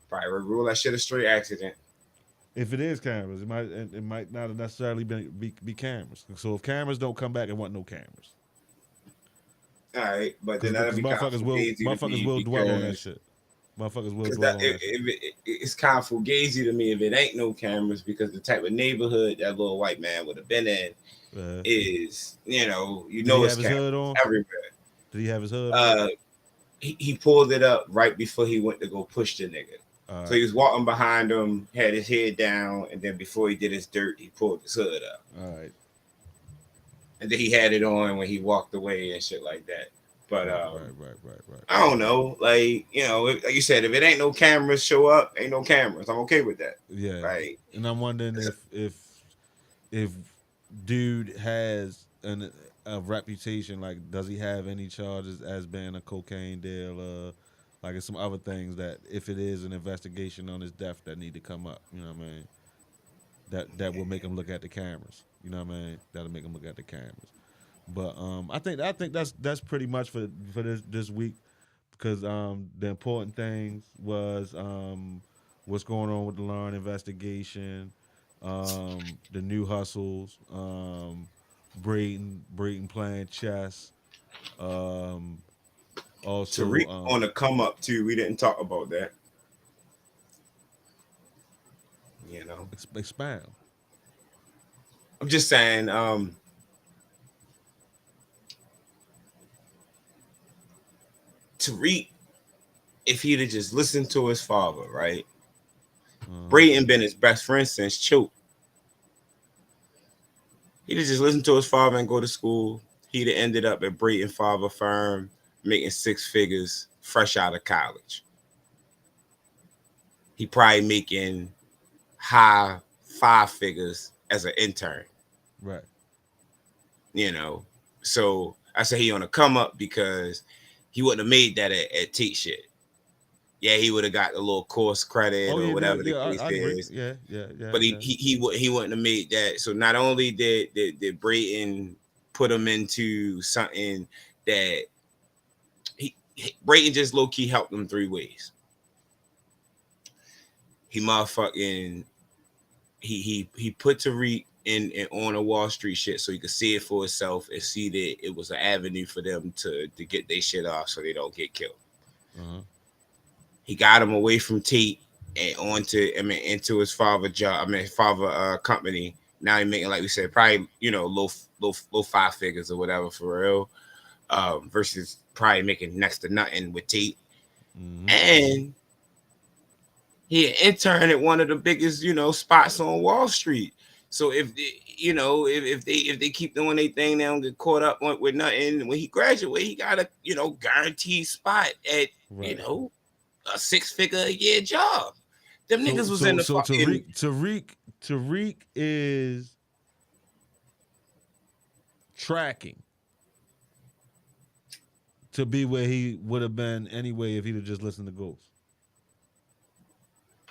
Probably rule that shit a straight accident. if it is cameras, it might not necessarily be cameras. So if cameras don't come back, it want no cameras. All right, but then Because that'll be kind of motherfuckers will dwell on that shit. Motherfuckers will Because dwell on that shit. it's kind of fugazi to me if it ain't no cameras because the type of neighborhood that little white man would have been in is, Did he it's have his hood cameras on? everywhere. Did he have his hood on? He pulled it up right before he went to go push the nigga. All So right. he was walking behind him, had his head down, and then before he did his dirt, he pulled his hood up. All right. And then he had it on when he walked away and shit like that. But Right. I don't know. Like, like you said, if it ain't no cameras show up, ain't no cameras. I'm okay with that. Yeah. Right. And I'm wondering if dude has a reputation, like does he have any charges as being a cocaine dealer? Like it's some other things that if it is an investigation on his death that need to come up, you know what I mean? That will make him look at the cameras. You know what I mean? That'll make him look at the cameras. But I think that's pretty much for this week because the important things was what's going on with the Lauren investigation, the new hustles, Brayton playing chess, also Tariq on the come up too. We didn't talk about that. Expound. I'm just saying, Tariq if he'd have just listened to his father, right? Uh-huh. Brayton been his best friend since Choke. He'd have just listened to his father and go to school. He'd have ended up at Brayton Father Firm, making 6 figures, fresh out of college. He probably making high 5 figures as an intern. Right. You know, so I say he on a come up because he wouldn't have made that at Tate shit. Yeah, he would have got a little course credit Oh or yeah, whatever the yeah. case I agree. is. Yeah, yeah, yeah, But yeah. he wouldn't have made that. So not only did Brayton put him into something that Brayton just low key helped him 3 ways. He motherfucking he put Tariq in on a Wall Street shit so he could see it for himself and see that it was an avenue for them to get their shit off so they don't get killed. Uh-huh. He got him away from Tate and onto into his father job. Father company. Now he making, like we said, probably low 5 figures or whatever for real. Versus probably making next to nothing with Tate. Mm-hmm. And he interned at one of the biggest spots on Wall Street. So if they keep doing their thing, they don't get caught up with nothing. When he graduate, he got a guaranteed spot at Right. a 6-figure a year job. Them niggas was in the fucking. Tariq is tracking to be where he would have been anyway if he'd have just listened to Ghost.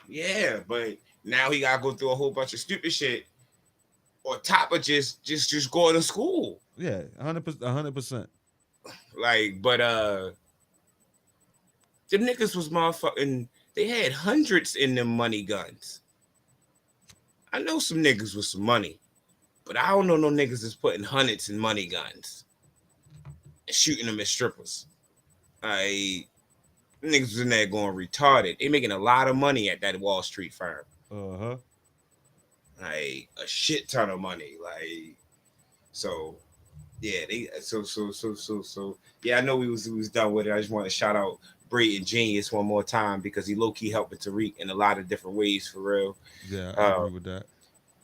Yeah, but now he gotta go through a whole bunch of stupid shit on top of just going to school. Yeah, 100%. Like, but them niggas was motherfucking. They had hundreds in them money guns. I know some niggas with some money, but I don't know no niggas that's putting hundreds in money guns and shooting them at strippers. Niggas was in there going retarded. They making a lot of money at that Wall Street firm. Uh-huh. Like a shit ton of money. Like, so yeah, yeah, I know we was done with it. I just want to shout out Brayton Genius one more time because he low-key helping Tariq in a lot of different ways for real. Yeah, I agree with that.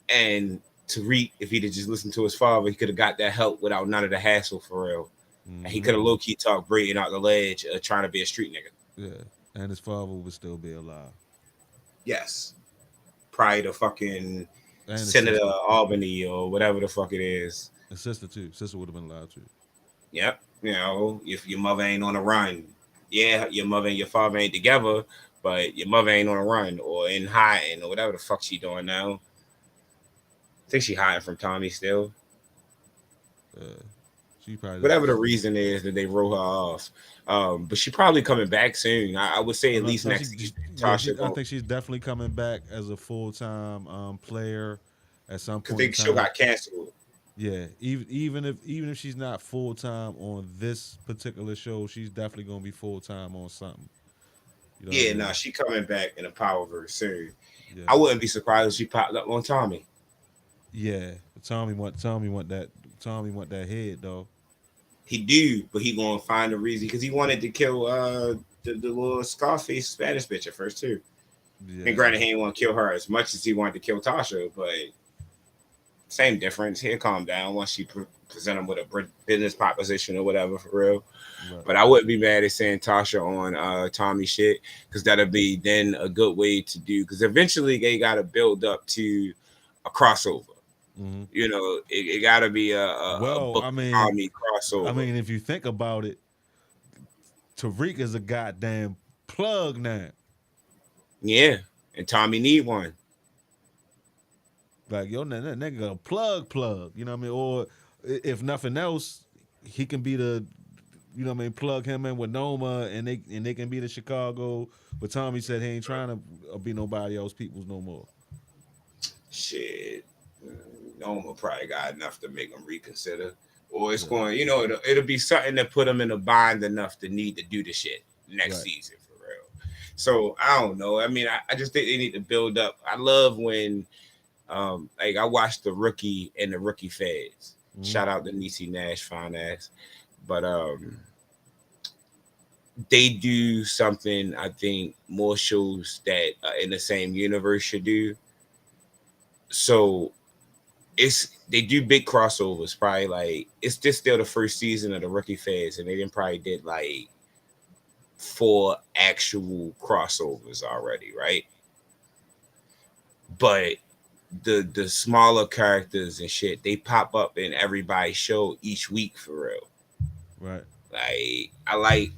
And Tariq, if he'd have just listened to his father, he could have got that help without none of the hassle for real. Mm-hmm. And he could have low-key talked Brayton out the ledge trying to be a street nigga. Yeah, and his father would still be alive. Yes. Probably the fucking And his Senator sister. Albany or whatever the fuck it is. His sister too. Sister would have been alive too. Yep. If your mother ain't on the run, yeah, your mother and your father ain't together, but your mother ain't on the run or in hiding or whatever the fuck she doing now. I think she hiding from Tommy still. She probably Whatever the reason is that they wrote her off. But she probably coming back soon. I would say at least next season. I think she's definitely coming back as a full-time player at some point. Because they still got canceled. Yeah, even if she's not full-time on this particular show, she's definitely gonna be full-time on something. You know Yeah, nah, she coming back in the Powerverse soon. Yeah. I wouldn't be surprised if she popped up on Tommy. Yeah, but Tommy want that head though. He do, but he gonna find a reason because he wanted to kill the little Scarface Spanish bitch at first too. Yeah. And granted, he didn't want to kill her as much as he wanted to kill Tasha, but same difference. He'll calm down once she present him with a business proposition or whatever for real. Right. But I wouldn't be mad at saying Tasha on Tommy shit because that'll be then a good way to do because eventually they gotta build up to a crossover. Mm-hmm. It got to be a book Tommy crossover. I mean, if you think about it, Tariq is a goddamn plug now. Yeah, and Tommy need one. Like, yo, that nigga a plug. You know what I mean? Or if nothing else, he can be the, you know what I mean, plug him in with Noma, and they can be the Chicago. But Tommy said he ain't trying to be nobody else people's no more. Shit. Noma probably got enough to make them reconsider, or it's going, it'll be something that put them in a bind enough to need to do the shit next season for real. So I don't know. I mean, I just think they need to build up. I love when, like I watched The Rookie and The Rookie Feds. Shout out to Niecy Nash, fine ass. But they do something I think more shows that in the same universe should do. So it's they do big crossovers. Probably like it's just still the first season of the Rookie Feds, and they didn't probably did like 4 actual crossovers already, right? But the smaller characters and shit, they pop up in everybody's show each week for real. Right. Like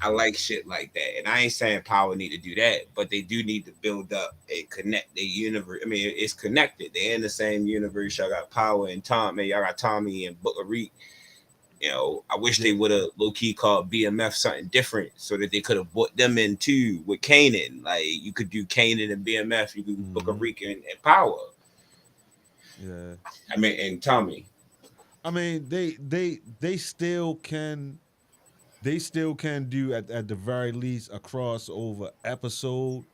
I like shit like that, and I ain't saying Power need to do that, but they do need to build up and connect the universe. I mean, it's connected. They're in the same universe. Y'all got Power and Tom. Man, y'all got Tommy and Booker Reek. You know, I wish they would have low key called BMF something different so that they could have brought them in too with Kanan. Like you could do Kanan and BMF. You could do Booker Reek and Power. Yeah. I mean, and Tommy. I mean, they still can do at the very least a crossover episode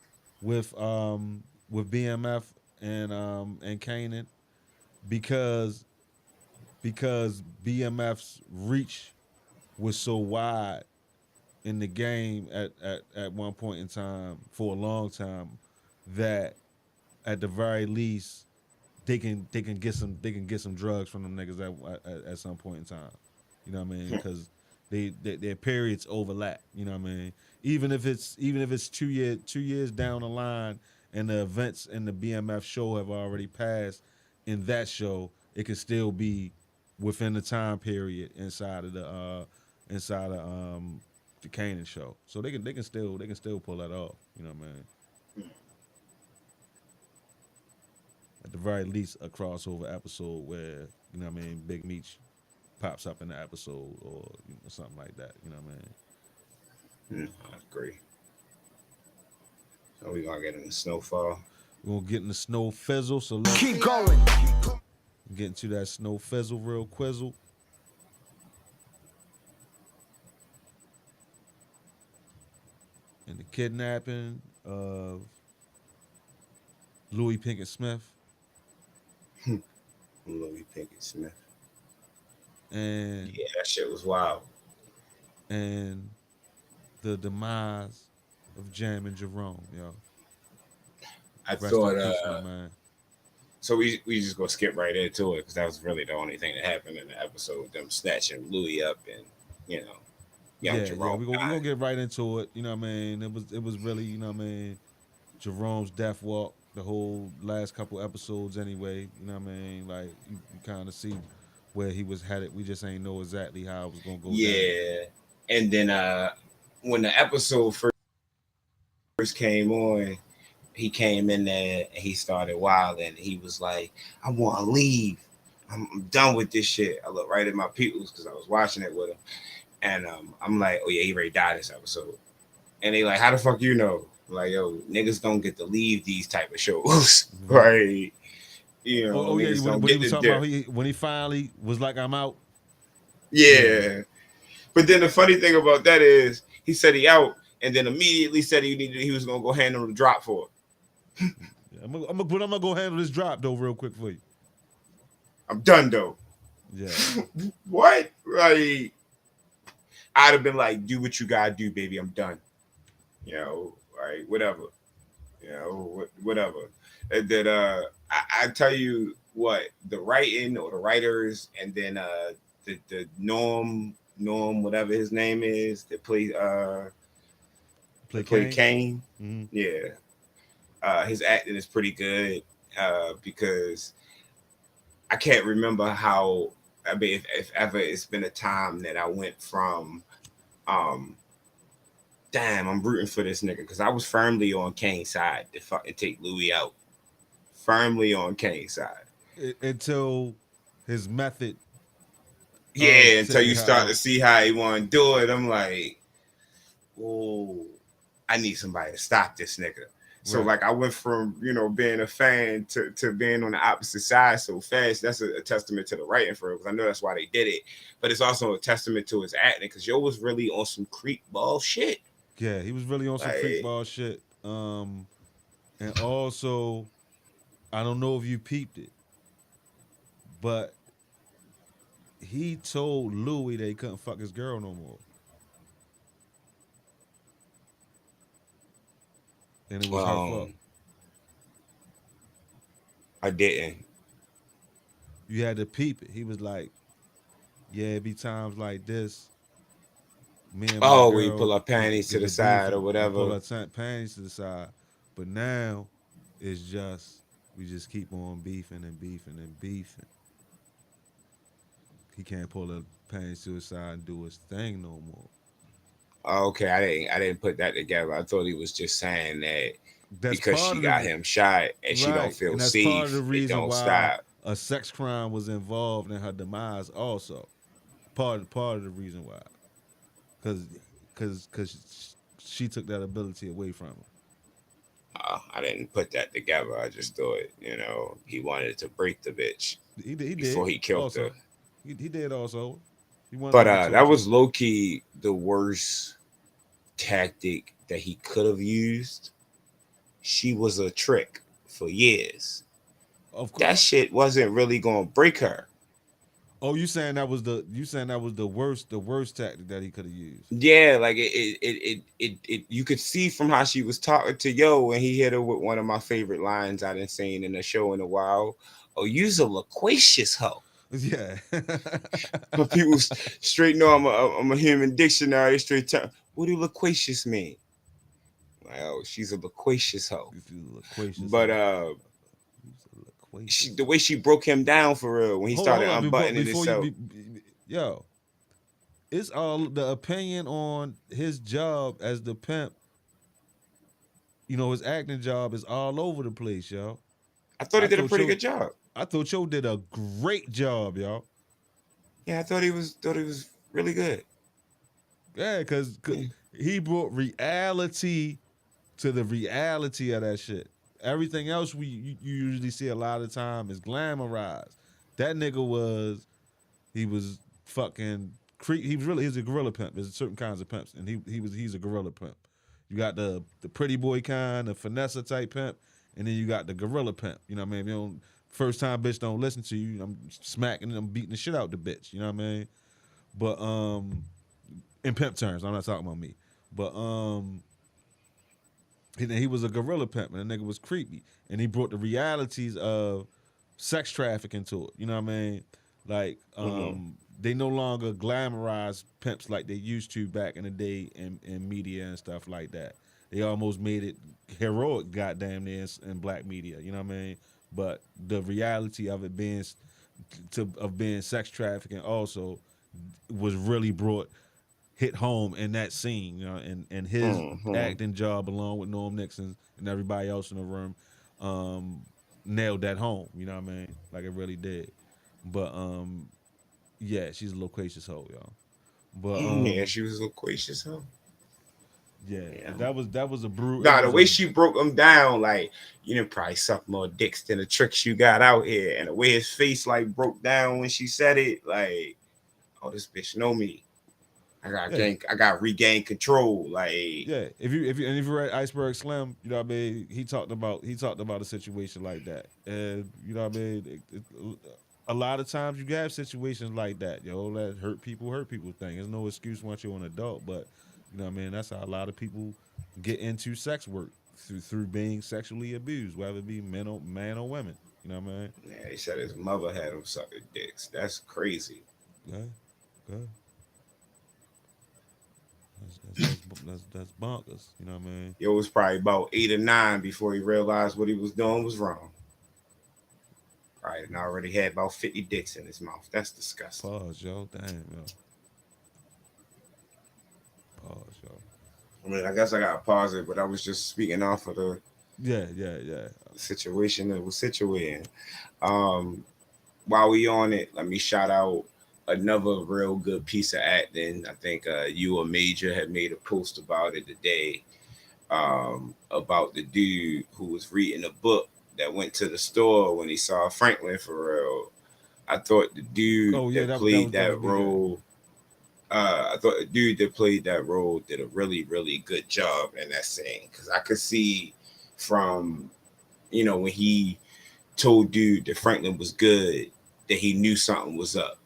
with BMF and Kanan because BMF's reach was so wide in the game at one point in time for a long time that at the very least they can get some drugs from them niggas at some point in time. You know what I mean? Because their periods overlap. You know what I mean? Even if it's 2 years down the line and the events in the BMF show have already passed, in that show it can still be within the time period inside of the Kanan show. So they can still pull that off. You know what I mean? At the very least, a crossover episode where you know what I mean, Big Meech pops up in the episode or something like that. You know what I mean? I agree. So we gonna get in the snowfall. We're gonna get in the snow fizzle. So let's Keep going. get into that snow fizzle real quizzle. And the kidnapping of Louis Pinkett Smith Louis Pinkett Smith. and Yeah, that shit was wild. and the demise of Jam and Jerome, yo. I Rest thought in peace, my man. so we just gonna skip right into it because that was really the only thing that happened in the episode. Them snatching Louis up and young Yeah, Jerome. we gonna get right into it. You know what I mean? It was really, you know what I mean, Jerome's death walk, the whole last couple episodes anyway. You know what I mean? Like you kind of see where he was headed. We just ain't know exactly how it was gonna go down. Yeah, and then when the episode first came on, he came in there and he started wilding. He was like, "I want to leave. I'm done with this shit." I looked right at my peoples because I was watching it with him, and I'm like, "Oh yeah, he already died this episode." And they like, "How the fuck you know?" I'm like, yo, niggas don't get to leave these type of shows, right? You know, Oh yeah, niggas when don't he get was to talking about dip. when he finally was like, "I'm out." Yeah. But then the funny thing about that is he said he out and then immediately said he was gonna go handle the drop for it. Yeah, I'm gonna go handle this drop though real quick for you. I'm done though. Yeah. What? Like I'd have been like, do what you gotta do, baby. I'm done. You know, right? Whatever. You know, whatever. And then I tell you what, the writing or the writers, and then the Norm, whatever his name is, that play Play Kane. Mm-hmm. Yeah. His acting is pretty good because I can't remember how. I mean, if ever it's been a time that I went from, damn, I'm rooting for this nigga because I was firmly on Kane's side to fucking take Louis out. Firmly on Kane's side. Until his method. Yeah, until you start to see how he want to do it. I'm like, oh, I need somebody to stop this nigga. So like I went from, being a fan to being on the opposite side so fast. That's a testament to the writing for it, because I know that's why they did it. But it's also a testament to his acting, because yo was really on some creep ball shit. Yeah, he was really on some creep ball shit. And also, I don't know if you peeped it, but he told Louis that he couldn't fuck his girl no more. and it was her fault. I didn't. You had to peep it. He was like, "Yeah, it be times like this. Me and my Oh, we pull girl our panties to get the the side or beefing. We pull whatever. our panties to the side, but now it's just we just keep on beefing and beefing and beefing. He can't pull the panties to his side and do his thing no more. Okay, I didn't put that together. I thought he was just saying that That's because part she of got the him shot and she don't right, feel and that's part of the safe, it reason don't why stop. a sex crime was involved in her demise. Also, part of the reason why, because because she took that ability away from him. I didn't put that together. I just thought, he wanted to break the bitch He before did he killed her. also. He did also. He wanted But to be that tortured. was low key the worst tactic that he could have used. She was a trick for years. Of course. That shit wasn't really gonna break her. Oh, you saying that was the worst tactic that he could have used. Yeah, like it you could see from how she was talking to Yo, and he hit her with one of my favorite lines I didn't seen in the show in a while. Oh, you's a loquacious hoe. Yeah. But people straight know I'm a human dictionary straight time. What do loquacious mean? Like, oh, she's a loquacious hoe. If you loquacious But hoe. He's a loquacious the hoe. way she broke him down for real when he Hold started up, unbuttoning before you himself. yo, it's all the opinion on his job as the pimp. His acting job is all over the place, yo. I thought he I did a thought pretty yo, good job. I thought yo did a great job, yo. Yeah, I thought he was really good. Yeah, cause Yeah. he brought reality to the reality of that shit. Everything else you usually see a lot of time is glamorized. That nigga he was fucking he's a gorilla pimp. There's certain kinds of pimps, and he's a gorilla pimp. You got the pretty boy kind, the finesse type pimp, and then you got the gorilla pimp. You know what I mean? If you don't first time bitch don't listen to you, I'm smacking I'm beating the shit out the bitch. You know what I mean? But in pimp terms, I'm not talking about me. But he was a gorilla pimp, and the nigga was creepy, and he brought the realities of sex trafficking to it. You know what I mean? Like, they no longer glamorize pimps like they used to back in the day in media and stuff like that. They almost made it heroic, goddamn near in black media. You know what I mean? But the reality of it being sex trafficking also was really hit home in that scene, and his acting job along with Norm Nixon and everybody else in the room nailed that home, you know what I mean? Like it really did. But yeah, she's a loquacious hoe, y'all. But Yeah, she was loquacious, huh? yeah, Yeah. that was a brew. It Nah, the was way a she broke him down, like, you didn't probably suck more dicks than the tricks you got out here. And the way his face like broke down when she said it, like, oh, this bitch know me. yeah. I got regained control. Like, Yeah, if you read Iceberg Slim, you know what I mean. He talked about a situation like that, and you know what I mean. A lot of times you have situations like that, yo, that hurt people thing. There's no excuse once you're an adult, but you know what I mean. That's how a lot of people get into sex work through being sexually abused, whether it be man or women. You know what I mean? yeah, he said his mother had him sucking dicks. That's crazy. Yeah, yeah. That's bonkers. You know what I mean? Yo was probably about 8 or 9 before he realized what he was doing was wrong. Right, and already had about 50 dicks in his mouth. That's disgusting. Pause, yo. Damn, yo. Pause, yo. I mean, I guess I gotta pause it, but I was just speaking off of the Yeah. situation that was situated. Um, while we on it, let me shout out another real good piece of acting. I think you or Major had made a post about it today, about the dude who was reading a book that went to the store when he saw Franklin for real. I thought the dude Oh yeah, that that played was that good. Yeah. role, I thought the dude that played that role did a really, really good job in that scene, because I could see from, when he told dude that Franklin was good, that he knew something was up.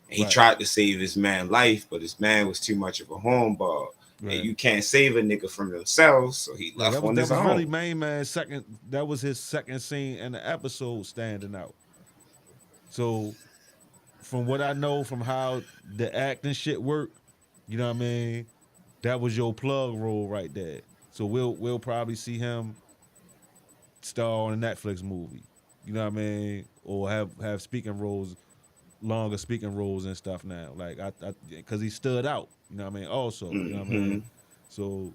And he Right. tried to save his man life, but his man was too much of a hornball. And Right. you can't save a nigga from themselves, so he Yeah, left that was on that his was own. really main man's second. That was his second scene in the episode standing out. So from what I know, from how the acting shit worked, you know what I mean. That was your plug role right there. So we'll probably see him star on a Netflix movie. You know what I mean, or have speaking roles, longer speaking roles and stuff now. Like I because he stood out. You know what I mean. Also, you know what I Hmm. mean. So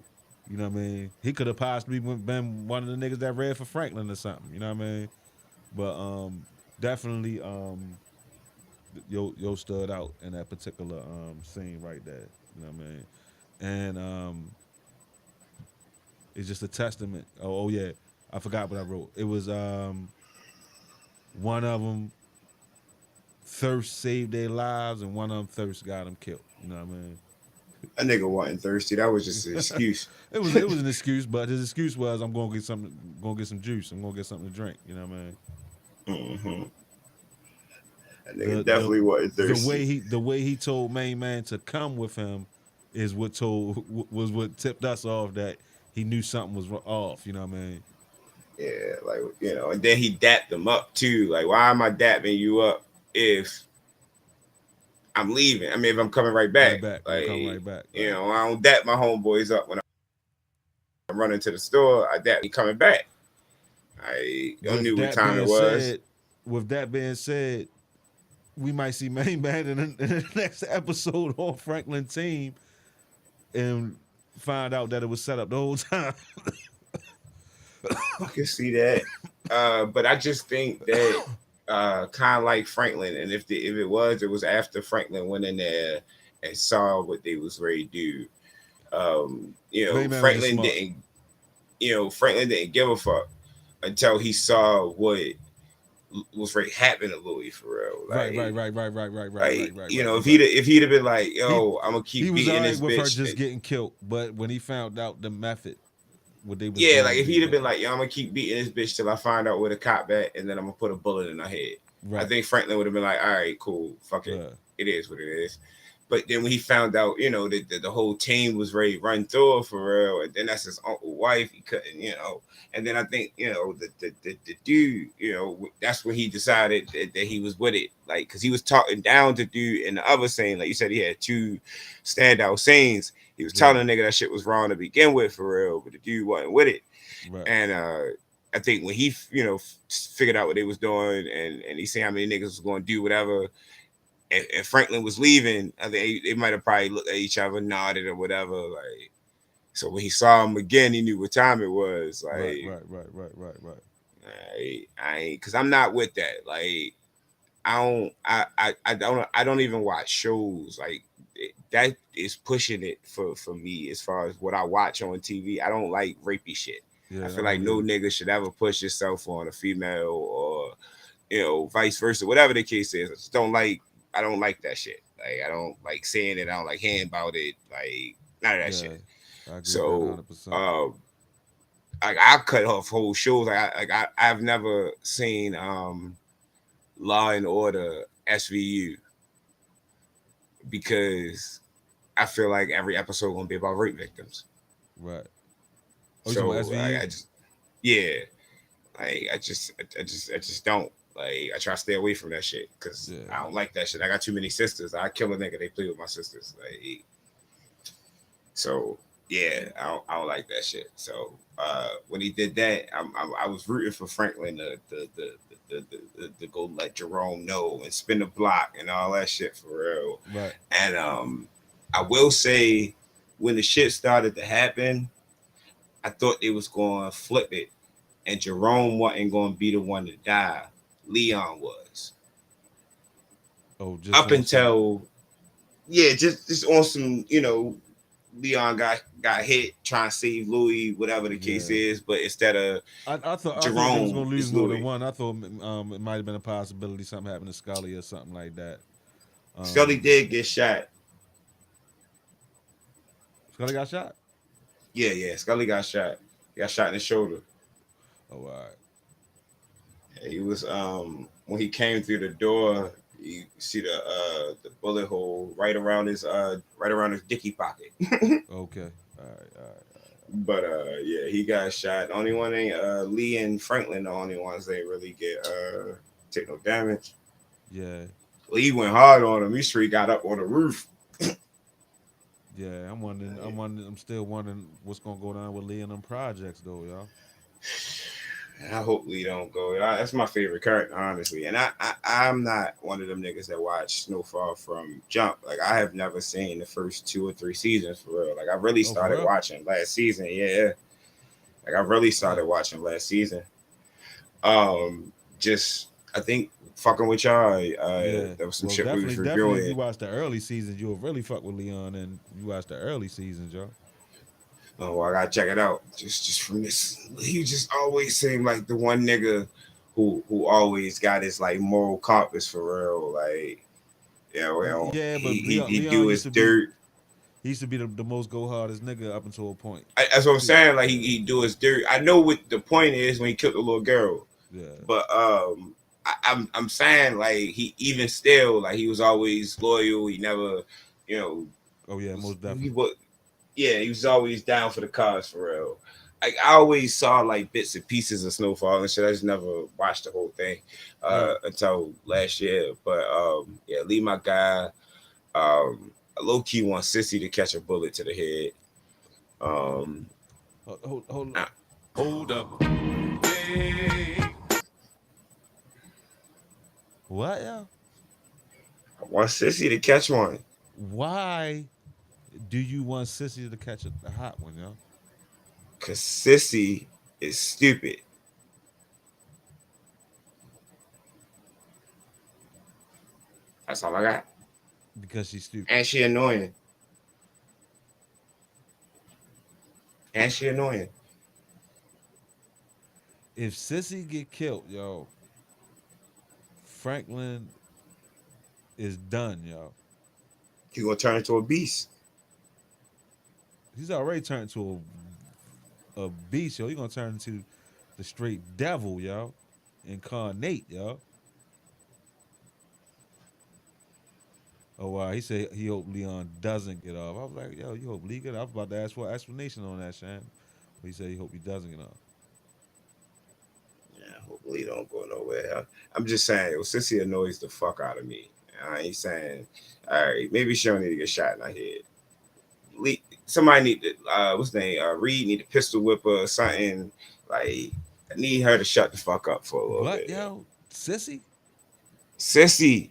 you know what I mean. He could have possibly been one of the niggas that read for Franklin or something. You know what I mean. But definitely yo stood out in that particular scene right there. You know what I mean. And it's just a testament. Oh yeah, I forgot what I wrote. It was one of them thirst saved their lives, and one of them thirst got them killed. You know what I mean? A nigga wasn't thirsty. That was just an excuse. It was an excuse, but his excuse was I'm gonna get something, gonna get some juice. I'm gonna get something to drink. You know what I mean? Hmm. That nigga The definitely wasn't thirsty. the way he told main man to come with him is what was what tipped us off that he knew something was off. You know what I mean? Yeah, like and then he dapped them up too. Like, why am I dapping you up if I'm leaving? I mean, if I'm coming right Right back, back. I'm coming like right back. Right. I don't dap my homeboys up when I'm running to the store. I dap he coming back. I don't With knew what that time it being was. said, with that being said, we might see main man in the next episode on Franklin team and find out that it was set up the whole time. I can see that. But I just think that kind of like Franklin, and if it was after Franklin went in there and saw what they was ready to do. Main man was just Franklin smart. didn't. Franklin didn't give a fuck until he saw what was ready happening to Louis for real. Right, right, right, right, right, right, right, right, right, right. If You're right. he'd have been like, He yo, I'm gonna he keep was all beating right this with her bitch. just getting killed, but when he found out the method, what they was Yeah, like going to if do, he'd have man. been like, yo, I'm gonna keep beating this bitch till I find out where the cop at, and then I'm gonna put a bullet in her head. I Right, think Franklin would have been like, all right, cool, fuck it. right, It is what it is. But then when he found out, that the whole team was ready to run through it for real, and then that's his uncle wife, he couldn't, And then I think, the dude, that's when he decided that he was with it. Like, because he was talking down to dude in the other scene. Like you said, he had two standout scenes. He was telling right, the nigga that shit was wrong to begin with for real, but the dude wasn't with it. right, And I think when he, figured out what they was doing and he seen how many niggas was going to do whatever, and Franklin was leaving, I think they might have probably looked at each other, nodded or whatever. Like, so when he saw him again, he knew what time it was. right, Like, right, right, right, right, right. I ain't, cause I'm not with that. Like, I don't even watch shows like that. Is pushing it for me as far as what I watch on TV. I don't like rapey shit. Yeah, I I feel like don't no either. nigga should ever push yourself on a female or vice versa, whatever the case is. I don't like that shit. Like I don't like saying it. I don't like hearing about it. Like none of that Yeah, shit. I agree with that So 100%. I cut off whole shows. I've never seen Law and Order SVU because I feel like every episode gonna be about rape victims. Right. Oh, you talking about So SVU? I just yeah, like I just don't. Like I try to stay away from that shit because Yeah, I don't like that shit. I got too many sisters. I kill a nigga. They play with my sisters. Like so, yeah, I don't like that shit. So when he did that, I was rooting for Franklin to go let Jerome know and spin the block and all that shit for real. right. And I will say when the shit started to happen, I thought they was going to flip it, and Jerome wasn't going to be the one to die. Leon was. Oh, just Up on some. until just on some, Leon got hit trying to save Louis, whatever the case Yeah. is, but instead of I thought they was Jerome, gonna lose it's more than Louis. one. I thought it might have been a possibility something happened to Scully or something like that. Scully Um, did get shot. Scully got shot. Yeah, Scully got shot. He got shot in the shoulder. Oh, all right. He was when he came through the door, You see the bullet hole right around his dicky pocket. Okay. All right. But yeah, he got shot. The only one ain't Lee and Franklin. The only ones they really get take no damage. Yeah. Lee went hard on him. He straight got up on the roof. Yeah. I'm still wondering what's gonna go down with Lee and them projects though, y'all. I hope Lee don't go. That's my favorite character, honestly. And I'm not one of them niggas that watch Snowfall from jump. Like I have never seen the first 2 or 3 seasons for real. Like I really For started real? watching last season. Yeah. Like I really started watching last season. Just I think fucking with y'all. Yeah. There was some Well, shit we was definitely if you reviewing. watch the early seasons, you'll really fuck with Leon and you watch the early seasons, y'all. Oh, I gotta check it out. Just from this, he just always seemed like the one nigga who always got his like moral compass for real. Like, yeah, well, Yeah, but he Leon do his dirt. he used to be the most go hardest nigga up until a point. That's what I'm saying. Like he do his dirt. I know what the point is when he killed the little girl. Yeah. But I'm saying like he even still like he was always loyal. He never, you know. Oh yeah, most definitely. He was always down for the cause for real. Like I always saw like bits and pieces of Snowfall and shit. I just never watched the whole thing until last year. But yeah, Lee my guy. I low key want Sissy to catch a bullet to the head. Hold up. Hey. What, yeah? I want Sissy to catch one. Why do you want Sissy to catch a hot one, yo? Cause Sissy is stupid. That's all I got. Because she's stupid. And she annoying. If Sissy get killed, yo, Franklin is done, yo. He gonna turn into a beast. He's already turned into a beast, yo. He gonna turn into the straight devil, yo. Incarnate, yo. Oh wow, he said he hoped Leon doesn't get off. I was like, yo, you hope Lee get off? I was about to ask for an explanation on that, Shan. But he said he hope he doesn't get off. Yeah, hopefully he don't go nowhere. I'm just saying, Sissy annoys the fuck out of me. I ain't saying, all right, maybe she don't need to get shot in the head. Somebody need to, what's the name? Reed need to pistol whip her or something. Like, I need her to shut the fuck up for a little bit. What, yo? Sissy? Sissy.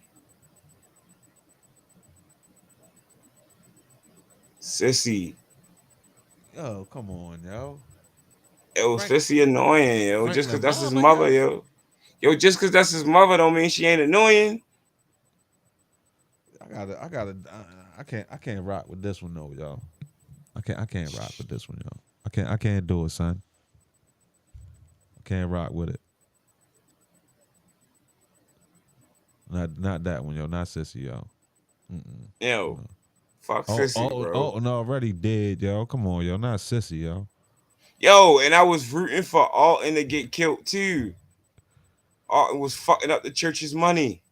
Yo, come on, yo. Yo, Sissy annoying, yo. Franklin Just because that's his mama, mother, yo. Yo, just because that's his mother don't mean she ain't annoying. I can't rock with this one though, y'all. I can't rock with this one, y'all. I can't do it, son. I can't rock with it. Not that one, yo. Not Sissy, yo. Yo, fuck Sissy, bro. Oh, no, already dead, yo. Come on, yo. Not Sissy, yo. Yo, and I was rooting for Alton to get killed too. Alton was fucking up the church's money.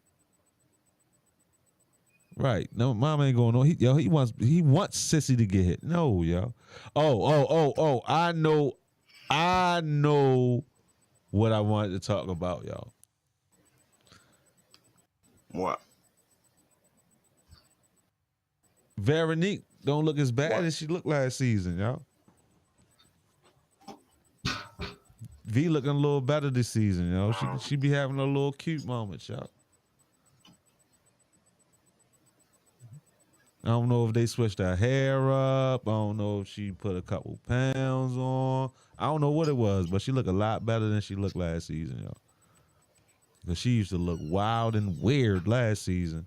Right. No, mom ain't going on. He wants Sissy to get hit. No, yo. Oh. I know what I wanted to talk about, y'all. What? Veronique don't look as bad as she looked last season, y'all. V looking a little better this season, yo. She be having a little cute moments, y'all. I don't know if they switched her hair up. I don't know if she put a couple pounds on. I don't know what it was, but she looked a lot better than she looked last season, yo. Because she used to look wild and weird last season.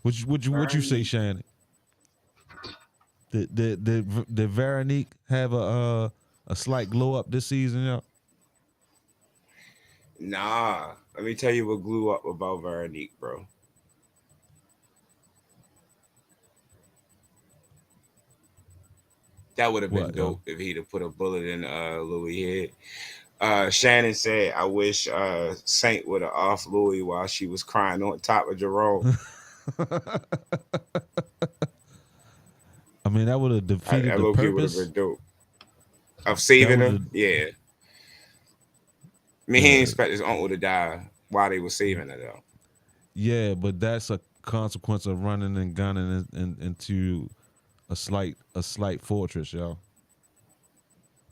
What you say, Shannon? Did Veronique have a slight glow up this season, yo? Nah. Let me tell you what blew up about Veronique, bro. That would have been dope if he'd have put a bullet in Louis' head. Shannon said, "I wish Saint would have off Louis while she was crying on top of Jerome." I mean, that would have defeated That the low key would have purpose. been dope of That saving would her. have, Yeah, I mean, he didn't expect his uncle to die while they were saving her though. yeah, but that's a consequence of running and gunning into a slight fortress, y'all.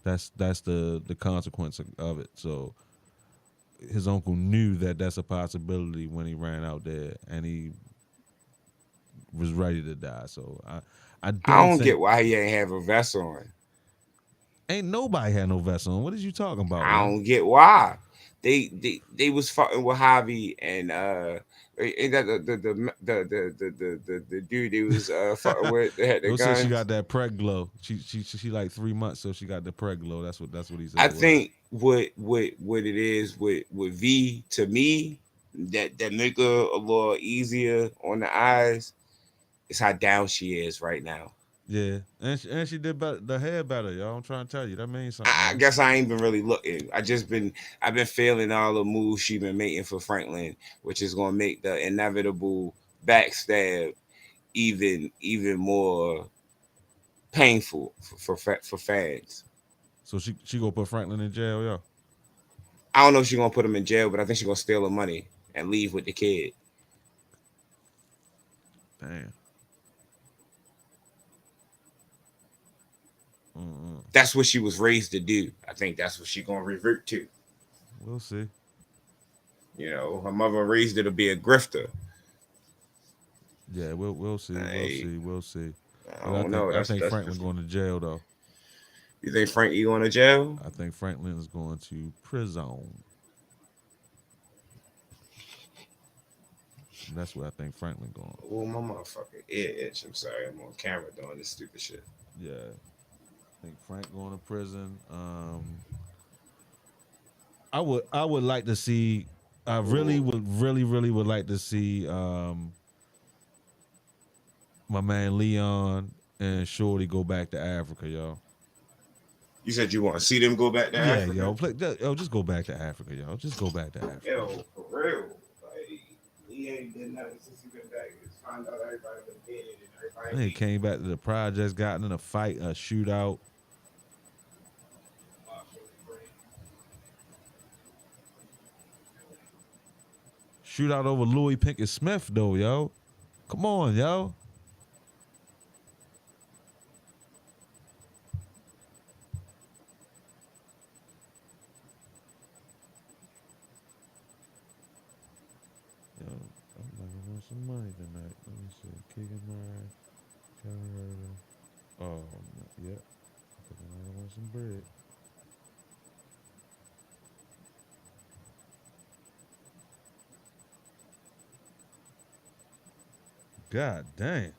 That's the consequence of it. So his uncle knew that that's a possibility when he ran out there, and he was ready to die. So I I don't don't think get why he ain't have a vest on. ain't nobody had no vest on. What is you talking about, I yo? don't get why they was fucking with Javi and the dude they was fucking with that had the Yo said she guns. got that preg glow. She like 3 months, so she got the preg glow. That's what he said I it was. think what it is with V to me that make her a little easier on the eyes is how down she is right now. Yeah, and she did better, the hair better, y'all. I'm trying to tell you that means something, I yo. guess I ain't been really looking. I've been feeling all the moves she been making for Franklin, which is gonna make the inevitable backstab even more painful for fans. So she gonna put Franklin in jail, yo. I don't know if she's gonna put him in jail, but I think she's gonna steal the money and leave with the kid. Damn. Mm-mm. That's what she was raised to do. I think that's what she's gonna revert to. We'll see. You know, her mother raised her to be a grifter. Yeah, we'll see. I, We'll see. I But I don't think know. I think That's Franklin just. going to jail though. You think Frankie going to jail? I think Franklin is going to prison. That's where I think Franklin going. Oh, my motherfucking ear itch. I'm sorry. I'm on camera doing this stupid shit. Yeah, I think Frank going to prison. I would like to see. I really Ooh. would really would like to see my man Leon and Shorty go back to Africa, y'all. You said you want to see them go back to Yeah, Africa? just go back to Africa, yo. Just go back to Africa. Yo, for real. Like, he ain't did nothing since he been back. Just found out everybody been dead and And he everybody. came back to the projects, got in a fight, a shootout. Shootout over Louis Pinkett Smith, though, yo. Come on, yo. Yo, I'm like, I want some money tonight. Let me see. Keegan Murray, Kevin Herter. Oh, yep. I want some bread. God damn.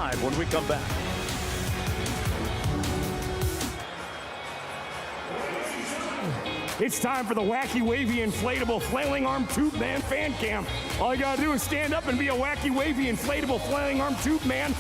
live when we come back. It's time for the wacky, wavy, inflatable, flailing arm tube man fan cam. All you gotta do is stand up and be a wacky, wavy, inflatable, flailing arm tube man.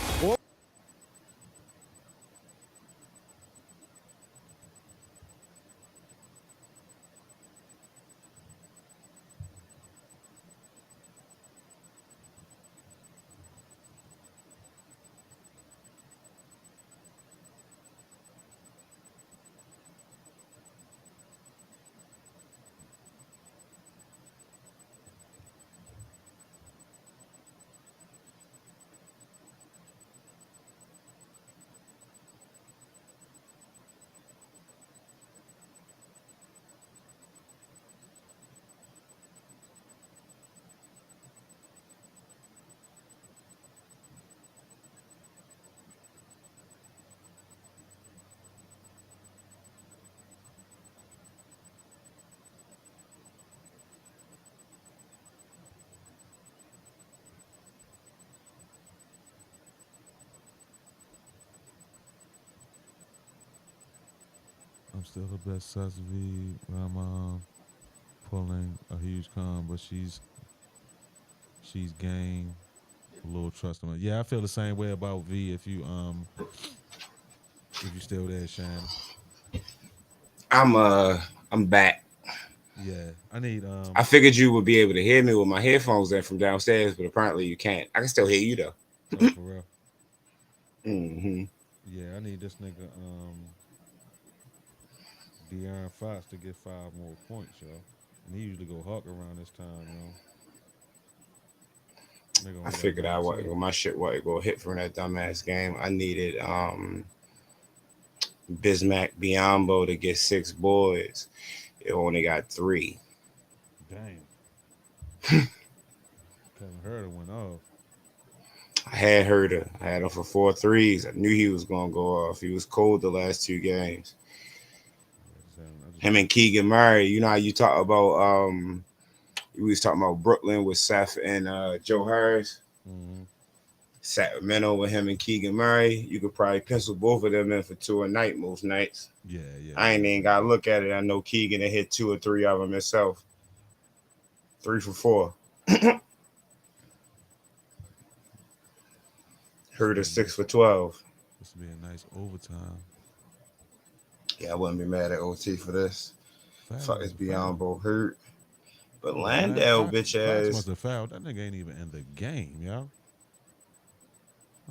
I'm still the best sus V. My mom pulling a huge con, but she's gained a little trust in her. Yeah, I feel the same way about V. If you still there, Shannon. I'm back. Yeah, I need I figured you would be able to hear me with my headphones in from downstairs, but apparently you can't. I can still hear you though. oh, for real. Mm-hmm. Yeah, I need this nigga De'Aaron Fox to get 5 more points, yo. And he usually go hawk around this time, yo. Nigga I only got figured out what 19. my shit what go hit from that dumbass game. I needed Bismack Biombo to get 6 boards. It only got 3. Damn. Kevin Herter went off. I had Herter. I had him for 4 threes. I knew he was gonna go off. He was cold the last 2 games. Him and Keegan Murray. You know how you talk about we was talking about Brooklyn with Seth and Joe Harris. Mm-hmm. Sacramento with him and Keegan Murray. You could probably pencil both of them in for 2 a night most nights. Yeah. I ain't even gotta look at it. I know Keegan had hit 2 or 3 of them himself. 3 for 4. Herter 6 for 12. This would be a nice overtime. Yeah, I wouldn't be mad at OT for this. Fuck is Biombo hurt. But Oh, Landale, Fox bitch ass. must have fouled. That nigga ain't even in the game, yo.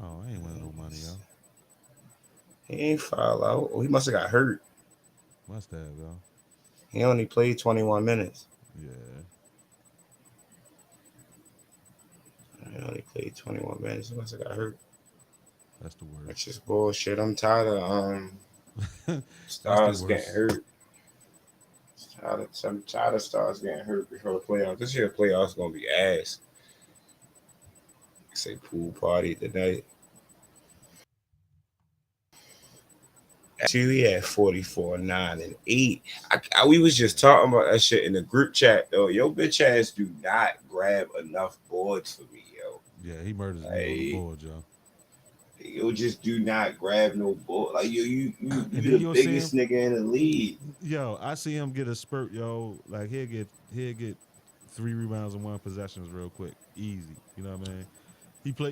Oh, I ain't winning no money, yo. He ain't foul out. Oh, he must have got hurt. Must have, yo. He only played 21 minutes. Yeah. He only played 21 minutes. He must have got hurt. That's the worst. That's just bullshit. I'm tired of stars getting hurt. I'm tired of stars getting hurt before the playoffs. This year playoffs gonna be ass. Say pool party tonight. Actually, we had 44, 9, and 8. We was just talking about that shit in the group chat though. Yo, bitch ass do not grab enough boards for me, yo. Yeah, he murders me on the board, yo. You just do not grab no board. Like you the biggest nigga in the league. Yo, I see him get a spurt, yo. Like he'll get 3 rebounds in 1 possessions real quick, easy. You know what I mean?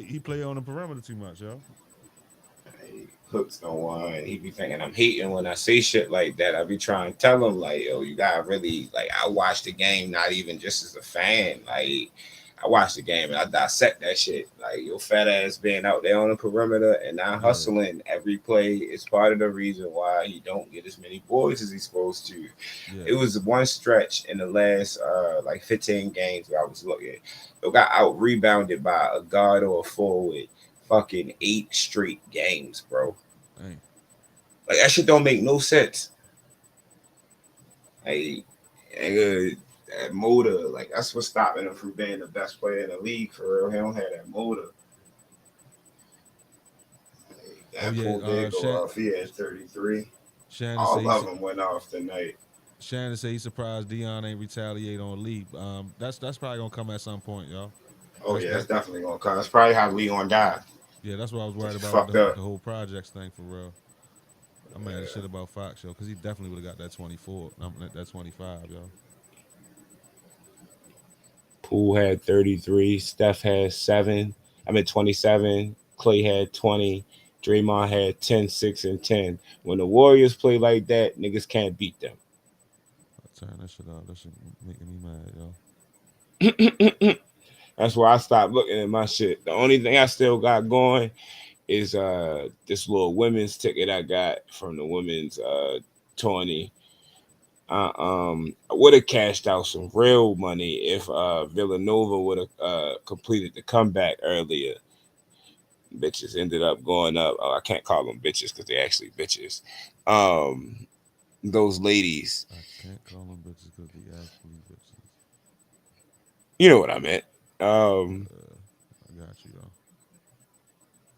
He play on the perimeter too much, yo. Hooks no one. He be thinking I'm hating when I say shit like that. I be trying to tell him like, yo, you gotta really like. I watch the game not even just as a fan. Like I watch the game and I dissect that shit. Like your fat ass being out there on the perimeter and not hustling every play is part of the reason why he don't get as many boards as he's supposed to. Yeah. It was one stretch in the last like 15 games where I was looking. It got out rebounded by a guard or a forward. Fucking 8 straight games, bro. Dang. Like that shit don't make no sense. Like, that motor, like that's what's stopping him from being the best player in the league for real. He don't have that motor. Like, that pull did go off. He had 33. All of them went off tonight. Shannon say he's surprised Dion ain't retaliate on Lee. That's probably gonna come at some point, y'all. Oh yeah, that's definitely gonna come. That's probably how Leon died. Yeah, that's what I was worried It's about with fucked the, with up. the whole projects thing for real. I'm mad as shit about Fox, yo, because he definitely would have got that 24, that 25, yo. Poole had 33. Steph had 7. 27. Clay had 20. Draymond had 10, 6, and 10. When the Warriors play like that, niggas can't beat them. I turn that shit off. That shit making me mad, yo. That's why I stopped looking at my shit. The only thing I still got going is this little women's ticket I got from the women's tourney. I would have cashed out some real money if Villanova would have completed the comeback earlier. Bitches ended up going up. Oh, I can't call them bitches because they're actually bitches. Those ladies, I can't call them bitches because they actually bitches. you know what I meant. Um, I got you, yo.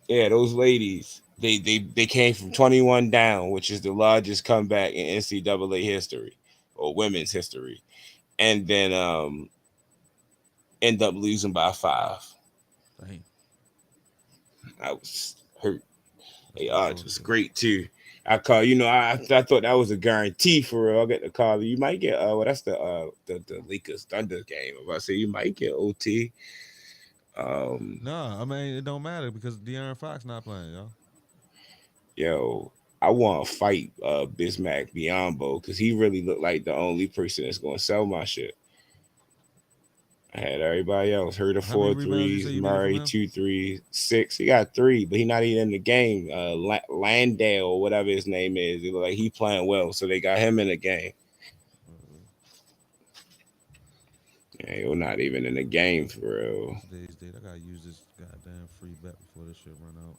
yeah, those ladies. They came from 21 down, which is the largest comeback in NCAA history or women's history, and then end up losing by 5. Dang, I was hurt. that's Hey, that odds was bullshit. great too. I call I thought that was a guarantee for real. I get the call. You might get that's the Lakers Thunder game. If I say you might get OT. Nah, I mean it don't matter because De'Aaron Fox not playing, yo. Yo, I want to fight Bismack Biombo because he really looked like the only person that's gonna sell my shit. I had everybody else. Heard of How many four rebounds you say threes, you needed from Murray him? 2 3, 6. He got 3, but he not even in the game. Landale or whatever his name is. It look like he playing well, so they got him in the game. Yeah, you're not even in the game for real. Today's date, I gotta use this goddamn free bet before this shit run out.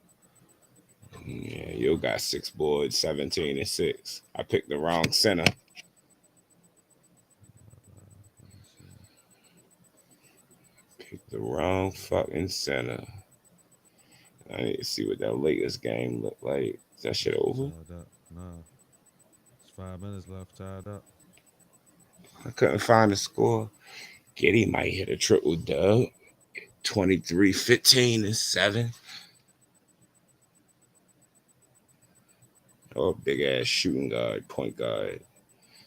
Yeah, you got 6 boards, 17 and 6. I picked the wrong center. Let me see. Picked the wrong fucking center. I need to see what that Lakers game look like. Is that shit over? Tied up. Nah, it's 5 minutes left. Tied up. I couldn't find the score. Giddy might hit a triple dub. 23, 15, and 7. Oh, big ass shooting guard, point guard.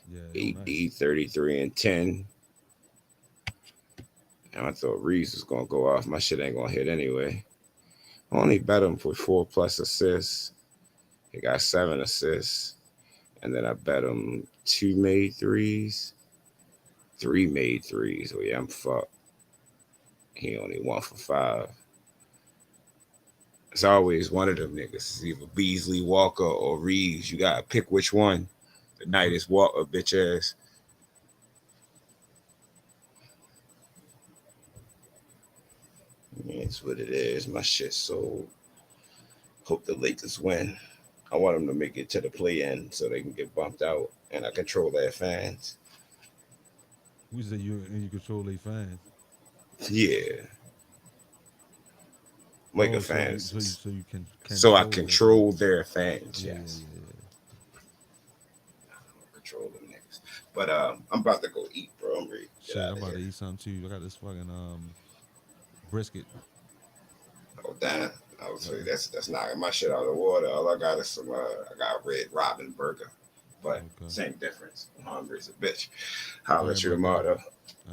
Yeah, yo, nice. 8D, 33, and 10. And I thought Reeves was going to go off. My shit ain't going to hit anyway. I only bet him for 4 plus assists. He got 7 assists. And then I bet him 2 made threes, 3 made threes. Oh, yeah, I'm fucked. He only 1 for 5. It's always one of them niggas. It's either Beasley, Walker, or Reeves. You got to pick which one. The night is Walker, bitch ass. Yeah, it's what it is. My shit sold. Hope the Lakers win. I want them to make it to the play-in so they can get bumped out, and I control their fans. We say you control their fans. Yeah, Laker Oh, so you so you fans. so you can So I control their fans. control their fans. Yeah, yeah, Yes, yeah, yeah. I control them niggas. But I'm about to go eat, bro. I'm ready to get Shit, out I'm of about to here. eat something too. I got this fucking brisket. Oh damn! I was Uh, say that's knocking my shit out of the water. All I got is some. I got a Red Robin burger, but okay. same difference. I'm hungry as a bitch. I'll All right, let you bro, bro. tomorrow though.